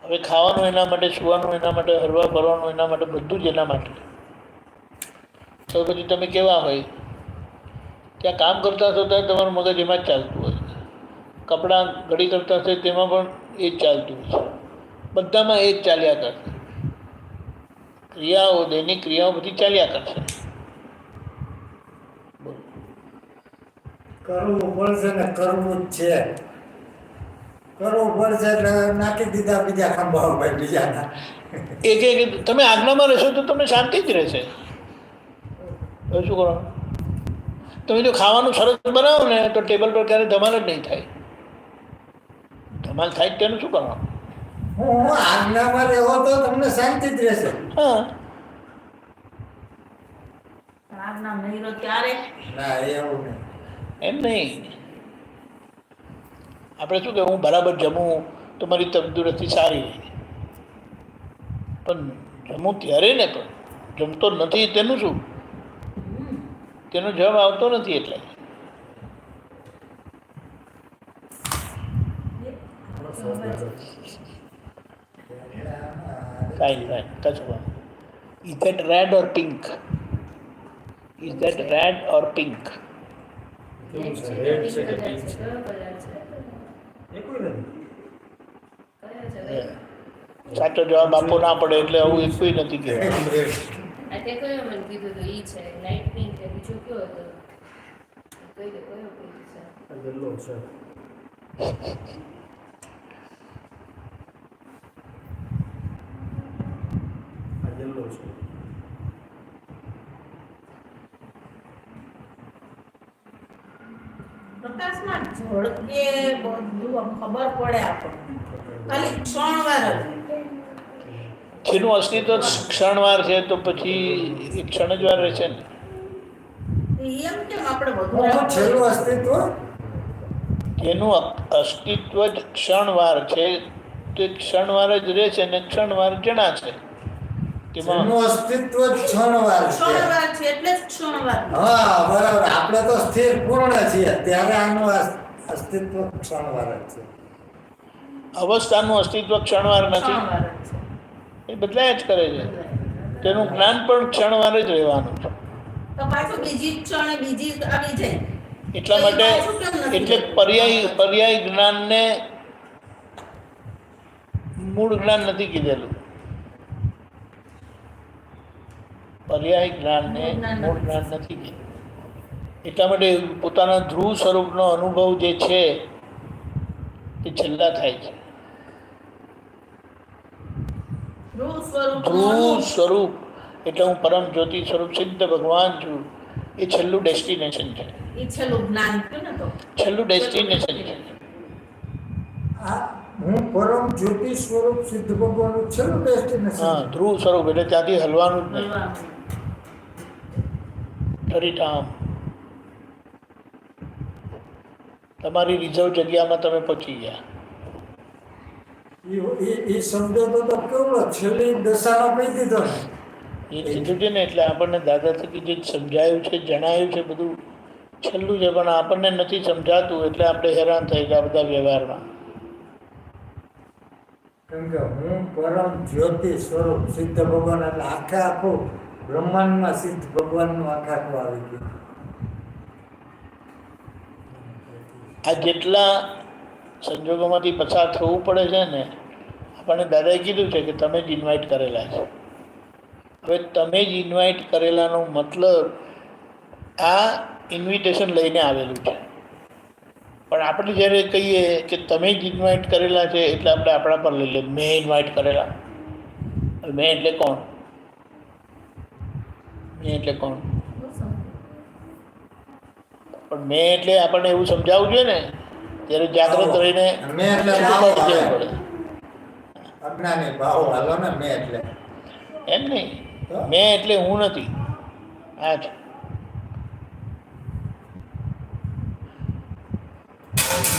હવે ખાવાનું એના માટે, સુવાનું એના માટે, હરવા ફરવાનું એના માટે, બધું જ એના માટે. તો પછી તમે કેવા હોય ત્યાં કામ કરતા થતા તમારું મગજ એમાં જ ચાલતું હોય. કપડાં ઘડી કરતા હશે તેમાં પણ એ જ ચાલતું હોય છે. બધામાં એ જ ચાલ્યા કરશે. ક્રિયાઓ, દૈનિક ક્રિયાઓ બધી ચાલ્યા કરશે. કરવું પડશે ને કરવું જ છે. કરવું પડશે એટલે નાખી દીધા બીજા ખંભાઓ ભાઈ બીજાના. એક તમે આજ્ઞામાં રહેશો તો તમને શાંતિ જ રહેશે. હવે શું કરો? તમે જો ખાવાનું સરસ બનાવો ને તો ટેબલ પર ક્યારે ધમાલ જ નહીં થાય. ધમાલ થાય તેનું શું કરવાનું? હું આજ્ઞામાં રહેવો તો તમને શાંતિ જ રહેશે. હા, આજ્ઞા નહીં રહો ત્યારે ના એવું નહીં. એમ નહીં. આપણે શું કે હું બરાબર જમું તો મારી તંદુરસ્તી સારી રહે, પણ જમું ત્યારે ને પણ જમતો નથી તેનું શું? તેનો જવાબ આવતો નથી. એટલે કાંઈ નહીં, કશું. Is that red or pink? Is that red or pink? કેવું છે? રેડ છે કે પિંક છે? એ કોઈ નથી. સાચો જવાબ આપવો ના પડે એટલે આવું એક કોઈ નથી કહેવાય. તે કયો મને કીધું તો ઈ છે લાઇટ પિંક કે બીજું કયો હતો કઈ દે કયો પિંક છે આ યલો છે. આ યલો છે. પ્રકાશમાં ઝળકે બધું ખબર પડે આપણને. ખાલી ક્ષણવાર જ. જેનું અસ્તિત્વ ક્ષણવાર છે તો પછી એ ક્ષણ જ વાર રહેશે ને. એમ કેમ આપણે વધુ હું છેલ્લું અસ્તિત્વ જેનું અસ્તિત્વ જ ક્ષણવાર છે તે ક્ષણવાર જ રહેશે ને ક્ષણવાર જણા છે તેમાં. જેનું અસ્તિત્વ જ ક્ષણવાર છે. ક્ષણવાર છે એટલે જ ક્ષણવાર. હા બરાબર. આપણે તો સ્થિર પૂર્ણ છીએ ત્યારે આનું અસ્તિત્વ ક્ષણવાર જ છે. અવસ્થાનું અસ્તિત્વ ક્ષણવાર નથી. ક્ષણવાર જ છે. એ બદલાયા જ કરે છે. તેનું જ્ઞાન પણ ક્ષણવાર જ રહેવાનું છે. તો પાછું બીજી ક્ષણે બીજી આવી જાય. એટલા તો એ માટે પાછું કેમ નથી એટલે રહેતું? પર્યાય જ્ઞાનને મૂળ જ્ઞાન નથી કીધેલું. પર્યાય જ્ઞાનને મૂળ જ્ઞાન નથી કીધેલું. એટલા માટે પોતાના ધ્રુવ સ્વરૂપનો અનુભવ જે છે એ છેલ્લા થાય છે. ધ્રુવ સ્વરૂપ ધ્રુવ સ્વરૂપ એટલે હું પરમ જ્યોતિ સ્વરૂપ સિદ્ધ ભગવાન છું. એ છેલ્લું ડેસ્ટિનેશન છે. એ છેલ્લું જ્ઞાન થયું ને તો. છેલ્લું ડેસ્ટિનેશન છે. આ હું પરમ જ્યોતિ સ્વરૂપ સિદ્ધ ભગવાનનું છેલ્લું હા, ડેસ્ટિનેશન. ધ્રુવ સ્વરૂપ એટલે ત્યાંથી હલવાનું જ નહીં. ભગવાન. ઠરીઠામ તમારી રિઝર્વ જગ્યામાં તમે પહોંચી ગયા. એ શબ્દ તો કેવડો છેલ્લી દશામાં કહી દીધો ને. એ કીધું છે ને એટલે આપણને દાદા થકી જે સમજાયું છે, જણાયું છે, બધું છેલ્લું છે, પણ આપણને નથી સમજાતું એટલે આપણે હેરાન થઈ ગયા બધા વ્યવહારમાં. કેમ કે હું પરમ જ્યોતિ સ્વરૂપ સિદ્ધ ભગવાન એટલે આખે આખું બ્રહ્માંડમાં સિદ્ધ ભગવાનનું આખે આખું આવી ગયું. આ જેટલા સંજોગોમાંથી પસાર થવું પડે છે ને, આપણને દાદાએ કીધું છે કે તમે જ ઇન્વાઇટ કરેલા છે. હવે તમે જ ઇન્વાઇટ કરેલાનો મતલબ આ ઇન્વિટેશન લઈને આવેલું છે. પણ આપણે જ્યારે કહીએ કે તમે જ ઇન્વાઇટ કરેલા છે એટલે આપણે આપણા પર લઈ લઈએ, મેં ઇન્વાઇટ કરેલા. મેં એટલે કોણ? મેં એટલે કોણ? પણ મેં એટલે આપણને એવું સમજાવવું જોઈએ ને, ત્યારે જાગૃત રહીને મેં એટલે શું ભાવ કરવું આવે. પડે. અજ્ઞાની ભાવ હાલો ને મેં એટલે એમ નહીં, મેં એટલે હું નથી. આ છે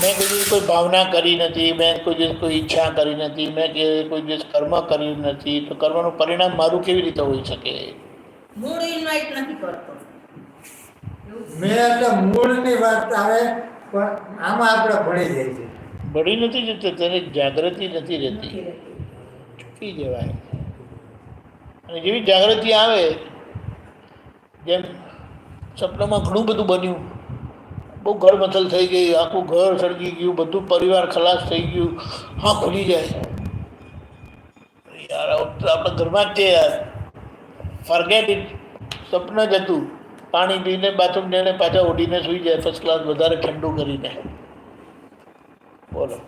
મેં કોઈ દિવસ કોઈ ભાવના કરી નથી, મેં કોઈ દિવસ કોઈ ઈચ્છા કરી નથી, મેં કોઈ દિવસ કર્મ કર્યું નથી. તો કર્મનું પરિણામ મારું કેવી રીતે હોઈ શકે? મૂળ ઇન્વાઇટ નથી કરતો. મેં એટલે મૂળની વાત આવે, પણ આમાં આપણે ભળી જાય છે. બળી નથી જતો, તેને જાગૃતિ નથી રહેતી, ચૂકી જવાય. અને જેવી જાગૃતિ આવે, જેમ સપનામાં ઘણું બધું બન્યું, બહુ ઘર મથલ થઈ ગઈ, આખું ઘર સળગી ગયું, બધું પરિવાર ખલાસ થઈ ગયું, હા ખુલી જાય યાર. આપણે ઘરમાં જ છે યાર, ફરગેટ ઇટ. સપન જ હતું. પાણી પીને બાથરૂમ જઈને પાછા ઓઢીને સૂઈ જાય, ફર્સ્ટ ક્લાસ વધારે ઠંડુ કરીને. બોલો,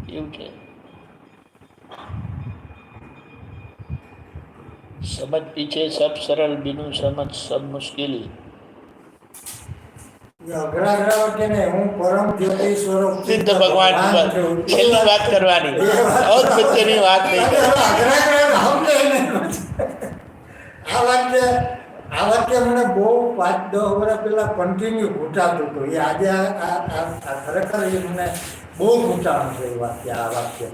એવું છે. સમજ પીછે સબ સરળ, બિનું સમજ સબ મુશ્કેલ. અઘરા અઘરા કે ને હું પરમ જ્યોતિ સ્વરૂપ સિદ્ધ ભગવાન છું. છેલ્લી વાત કરવાની, બહુ વચ્ચેની વાત નહીં કરવાની. અઘરા અઘરા સમજે નહીં. આ વાક્ય મને બહુ 5-10 વર્ષ પહેલા કન્ટિન્યુ ઘૂંટાતું હતું. એ આજે આ ખરેખર એ મને બહુ ઘૂંટાણું છે. એ વાક્ય આ વાક્ય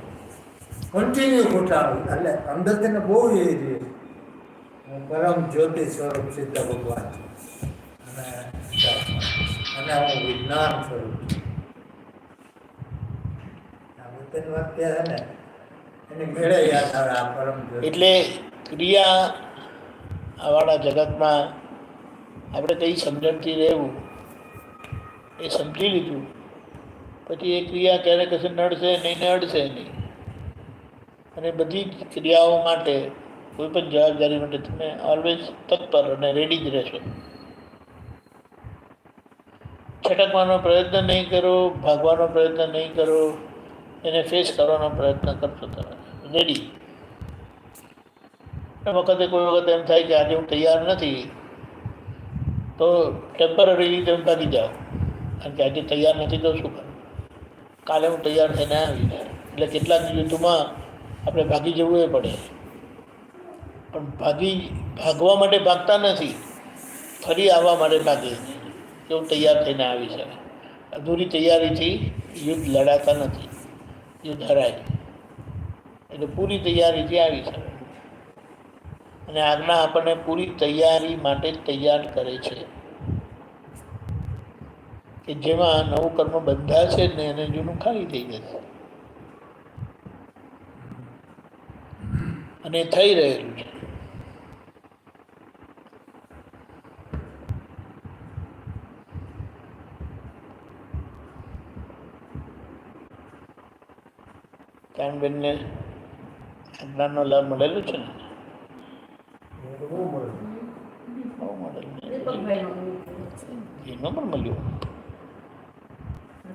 કન્ટિન્યુ ઘૂંટાણું, એટલે અંદરથી ને બહુ એ રહ્યું. હું પરમ જ્યોતિ સ્વરૂપ સિદ્ધ ભગવાન છું, અને હું વિજ્ઞાન સ્વરૂપ છું. આ બધી વાક્ય છે ને એની મેળે યાદ આવે આ પરમ જ્યોતિ. એટલે ક્રિયા આવાળા જગતમાં આપણે કઈ સમજણથી રહેવું એ સમજી લીધું પછી એ ક્રિયા ક્યારેક કશે નડશે નહીં ને અડશે નહીં. અને બધી જ ક્રિયાઓ માટે, કોઈ પણ જવાબદારી માટે તમે ઓલવેઝ તત્પર અને રેડી જ રહેશો. છટકવાનો પ્રયત્ન નહીં કરો, ભાગવાનો પ્રયત્ન નહીં કરો, એને ફેસ કરવાનો પ્રયત્ન કરશો તમે રેડી. એ વખતે કોઈ વખત એમ થાય કે આજે હું તૈયાર નથી, તો ટેમ્પરરી તમે ભાગી જાઓ, કારણ કે આજે તૈયાર નથી તો શું કરું, કાલે હું તૈયાર થઈને આવીશ. એટલે કેટલાક યુદ્ધમાં આપણે ભાગી જવું એ પડે, પણ ભાગવા માટે ભાગતા નથી, ફરી આવવા માટે ભાગે કે હું તૈયાર થઈને આવી શકે. અધૂરી તૈયારીથી યુદ્ધ લડાતા નથી, યુદ્ધ હરાય. એટલે પૂરી તૈયારીથી આવી શકે. અને આજ્ઞા આપણને પૂરી તૈયારી માટે તૈયાર કરે છે, કે જેમાં નવું કર્મ બંધાશે જ નહીં અને જૂનું ખાલી થઈ જશે. અને થઈ રહેલું છે. કાનબેનને આજ્ઞાનો લાભ મળેલો છે ને? બહુ મળેલું. દીપકભાઈનો એનો પણ મળ્યો.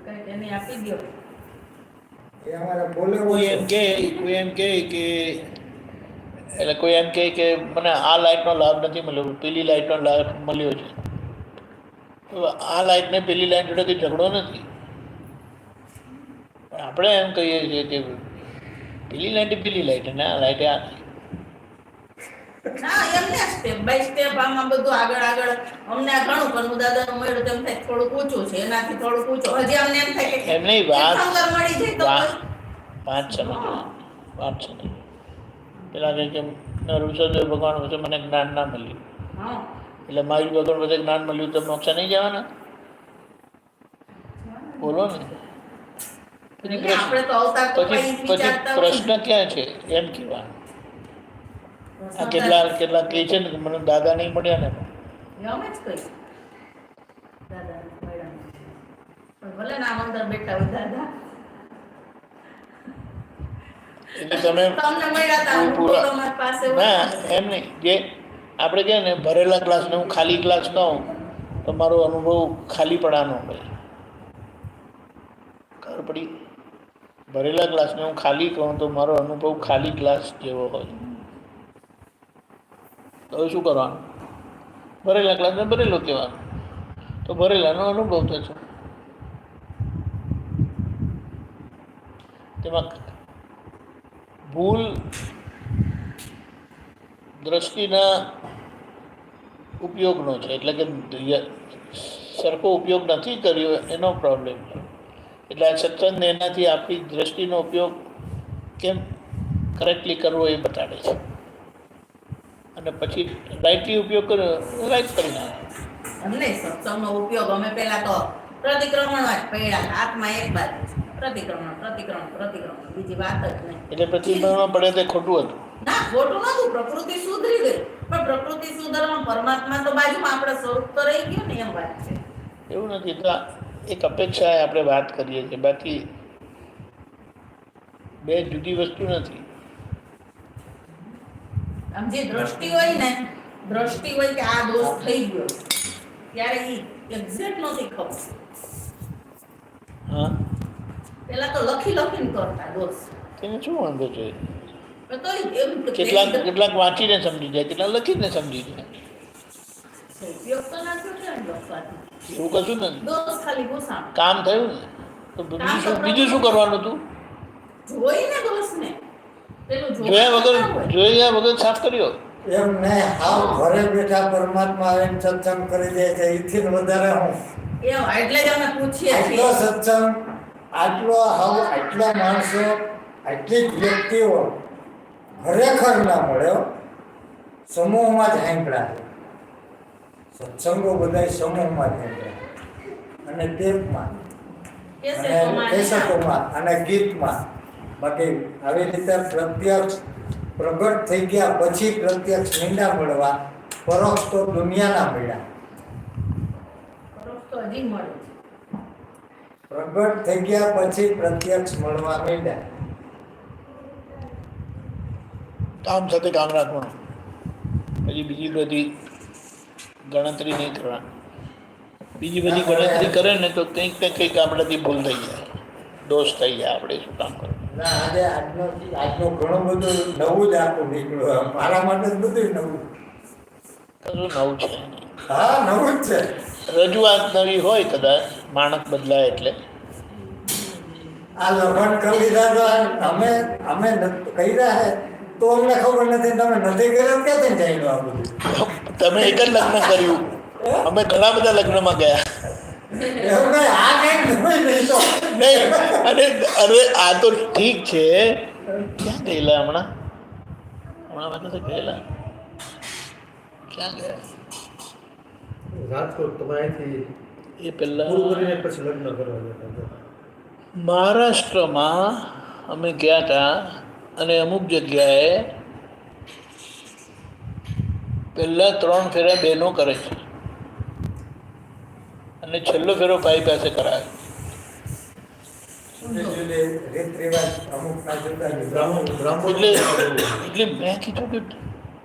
કંઈક એને આપી દો. એ અમારે બોલે કોઈ એમ કે એટલે કોઈ એમ કે મને આ લાઇટનો લાભ નથી મળ્યો, પેલી લાઇટનો લાભ મળ્યો છે. તો આ લાઇટ ને પેલી લાઇટ જોડે કંઈ ઝઘડો નથી, પણ આપણે એમ કહીએ છીએ કે પેલી લાઇટ પેલી લાઇટ અને આ લાઇટ આ. ના, એમને સ્ટેપ બાય સ્ટેપ આમાં બધું આગળ અમને આ ઘણું કરવું દાદાનું મળ્યું તેમ થાય થોડુંક ઊંચું છે, એનાથી થોડુંક ઊંચું. હજી અમને એમ થાય કે એમ નહીં, વાત મળી જાય તો વાત સમજ. પેલા કહે કે ઋષભદેવ ભગવાન વચ્ચે મને જ્ઞાન ના મળ્યું. હા, એટલે મારી વગર બધે જ્ઞાન મળ્યું તો મોક્ષ નહીં જવાના? બોલો ને. પછી એટલે આપણે તો અવતાર તો પછી કંઈ પછી વિચારતા પ્રશ્ન ક્યાં છે એમ કહેવાનું. આ કેટલા કહે છે ને કે મને દાદા નહીં મળ્યા ને. એ અમે જ કહીએ દાદાને મળ્યા નથી. પણ ભલે ને આમ અંદર બેઠા હોય દાદા એટલે તમે તમને મળ્યા હતા હું તો પૂરા તમારી પાસે ના હોય. એમ નહીં. જે આપણે કહે ને ભરેલા ગ્લાસને હું ખાલી ગ્લાસ કહું તો મારો અનુભવ ખાલીપણાનો હોય. ખબર પડી? ભરેલા ગ્લાસને હું ખાલી કહું તો મારો અનુભવ ખાલી ગ્લાસ જેવો હોય. તો હવે શું કરવાનું? ભરેલા ગ્લાસને ભરેલો કહેવાનું, તો ભરેલાનો અનુભવ થશે. તેમાં ભૂલ દ્રષ્ટિના ઉપયોગનો છે, એટલે કે સરખો ઉપયોગ નથી કર્યો એનો પ્રોબ્લેમ છે. એટલે આ સત્સંગને એનાથી આપણી દ્રષ્ટિનો ઉપયોગ કેમ કરેક્ટલી કરવો એ બતાડે છે. અને પછી રાઇટલી ઉપયોગ કર્યો રાઇટ કરી નાખે. અમને સત્સંગનો ઉપયોગ અમે પહેલા તો પ્રતિક્રમણમાં જ પડ્યા. હાથમાં એક બાજુ પ્રતિક્રમણ બીજી વાત જ નહીં. એટલે પ્રતિક્રમણ પડે તે ખોટું હતું. ના ખોટું નતું. પ્રકૃતિ સુધરી ગઈ, પણ પ્રકૃતિ સુધારવામાં પરમાત્મા તો બાજુમાં આપણે સ્વરૂપ તો રહી ગયું ને એમ વાત છે. એવું નથી. તો એક અપેક્ષાએ આપણે વાત કરીએ છીએ, બાકી બે જુદી વસ્તુ નથી. આમ જે દ્રષ્ટિ હોય ને, દ્રષ્ટિ હોય કે આ દોષ થઈ ગયો, ત્યારે એ એક્ઝેક્ટ નથી ખબર. હા, પેલા તો લખીને કરતા દોષ. તેને શું વાંધો છે? પણ તોય એમ કે કેટલાક વાંચીને સમજી જાય, કેટલાક લખીને સમજી જાય. ઉપયોગ તો ના થયો છે ને લખવાથી. એવું કશું નથી. દોષ ખાલી ઘૂસાણ. કામ થયું ને તો બીજું શું કરવાનું હતું? જોઈને દોષને પેલું જોયા વગર સાફ કર્યો. એમ ને હાવ ઘરે બેઠા પરમાત્મા આવીને સત્સંગ કરી દે છે, એથી વધારે હું એમ એટલે જ અમે પૂછીએ આટલો છીએ. સત્સંગ, આટલા માણસો, આટલી જ વ્યક્તિઓ ખરેખર ના મળ્યો. સમૂહમાં જ સાંભળ્યા છે સત્સંગો, બધા સમૂહમાં જ સાંભળ્યા, અને ટેપમાં અને કેસેટોમાં અને ગીતમાં. બાકી આવી રીતે પ્રત્યક્ષ પ્રગટ થઈ ગયા પછી પ્રત્યક્ષ મીંડા મળવા, પરોક્ષ તો દુનિયાના મળ્યા. પરોક્ષ તો હજી મળે. પ્રગટ થઈ ગયા પછી પ્રત્યક્ષ મળવા માંડ્યા. કામ સાથે કામ રાખવાનું, પછી બીજી બધી ગણતરી નહીં કરવાની. બીજી બધી ગણતરી કરે ને તો કંઈક ને કંઈક આપણાથી ભૂલ થઈ જાય, દોષ થઈ જાય. આપણે શું કામ કરવું? ના, આજે આજનું ઘણું બધું નવું જ આખું નીકળ્યું. મારા માટે જ બધું નવું. કશું નવું છે? હા, નવું જ છે. રજૂઆત નવી હોય કદાચ, માણસ બદલાય એટલે. આ લગ્ન કરી લીધા તો અમે કર્યા હે તો અમને ખબર નથી. તમે નથી કર્યા ક્યાંથી જાણ્યું આ બધું? તમે એક જ લગ્ન કર્યું, અમે ઘણા બધા લગ્નમાં ગયા. એવું નહીં, આ કંઈક નવું નહીં તો. નહીં, અરે આ તો ઠીક છે. ક્યાં ગયેલા હમણાં તો ગયેલા? ક્યાં ગયા? રાજકોટ તમે અહીંથી એ પહેલા પૂરું કરીને પછી લગ્ન કરવા જતા હતા. મહારાષ્ટ્રમાં અમે ગયા હતા, અને અમુક જગ્યાએ પહેલા 3 ફેરા બહેનો કરે છે, અને છેલ્લો ફેરો ભાઈ પાસે કરાવે. રીત રિવાજ અમુકના જુદા જુદા. એટલે મેં કીધું કે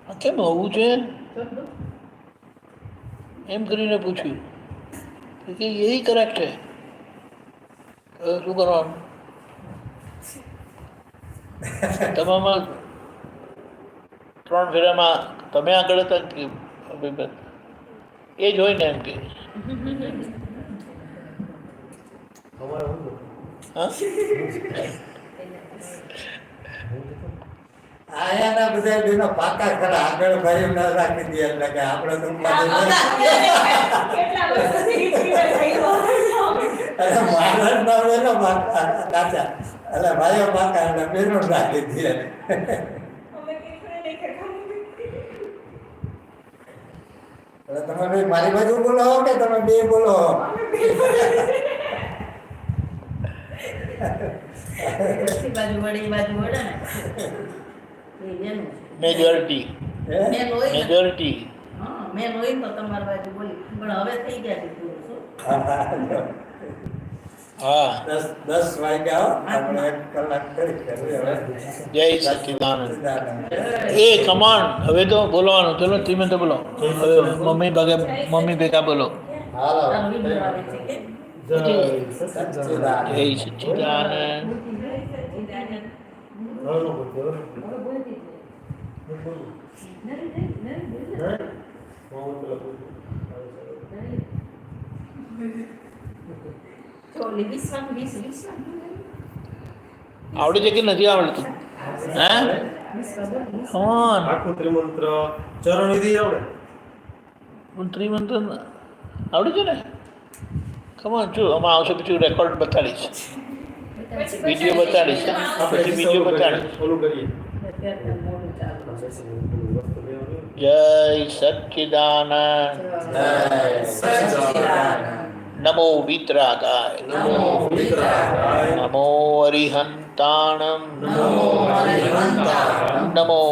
આ કેમ આવું છે એમ કરીને પૂછ્યું કે એ કરેક્ટ છે. શું કરવાનું? તમામાં 3 ફેરામાં તમે આગળ હતા કે એ જ હોય ને એમ કે? અમારે શું હતું? હા, આયાના બધા બેનો પાકા ખરા, આગળ ભાઈ ન રાખી દે એટલે કે આપણે તો કેટલા વર્ષથી અરે મહારાજ ના બેનો પાકા કાચા, એટલે ભાઈઓ પાકા એટલે બેનો રાખી દે. એટલે તમે બે મારી બાજુ બોલો કે તમે બે બોલો? ઓછી બાજુ વળી બાજુ વળે ને એ એનું છે. મેજોરિટી હે? મેન હોય ને મેજોરિટી હા મેન હોય ને તો તમારી બાજુ બોલી પણ હવે થઈ ગયા છે પૂરું શું હા 10 વાગ્યા હો. આપણે 1 કલાક કરી હવે જય સચ્ચિદાનંદ એ કમાન હવે તો બોલવાનું ચલો ધીમે તો બોલો હવે મમ્મી ભેગા બોલો હાલો આ વિડિયો આવે છે કે જય સચ્ચિદાનંદ. જય સચ્ચિદાનંદ નાનો બોલજો. ચોલી વિશ્વામ આવડે છે કે નથી આવડતું હે કમાન આખું ત્રિમંત્ર ચરણ વિધિ આવડે? ત્રિમંત્ર આવડે છે ને કમાન જો આમાં આવશે પછી રેકોર્ડ બતાડીશ વિડીયો બતાડીશ પછી વિડીયો બતાડીશ ઓલું કરીએ. મોડું ચાલુ જય સચ્ચિદાનંદ જય સચ્ચિદાનંદ. નમો વિતરાગાય નમો વિતરાગાય. નમો અરિહંતાણમ નમો અરિહંતાણમ. નમો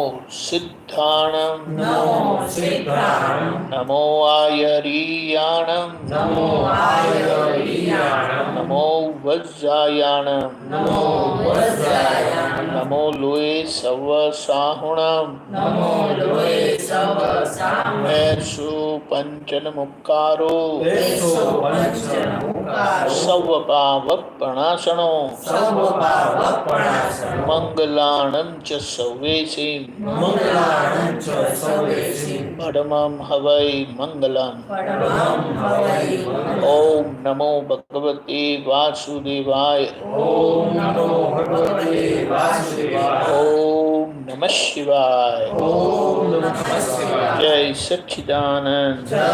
સિદ્ધાણમ નમો સિદ્ધાણમ. નમો આયરીયાણમ નમો આયરીયાણમ. નમો વજ્જાયાણમ નમો વજ્રાયાણમ. નમો લોએ સવ સાહુણમ નમો લોય સવ સામ. એસુ પંચન મુક્કારો એસો પંચમુખારો. સવ પાવ પ્રણાસણો સવ પાવપણાસનો. મંગલાણમ ચ સૌવેશી મંગલાણં ચ સર્વેષિં. પરમં હવૈ મંગલમ પરમં હવૈ મંગલં. ઓમ નમો ભગવતે વાસુદેવાય ઓમ નમો ભગવતે વાસુદેવાય. ઓમ નમઃ શિવાય ઓમ નમઃ શિવાય. જય સચ્ચિદાનંદ જય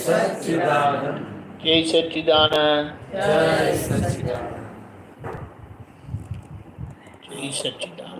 સચ્ચિદાનંદ. જય સચ્ચિદાનંદ જય સચ્ચિદાનંદ. જય સચ્ચિદાનંદ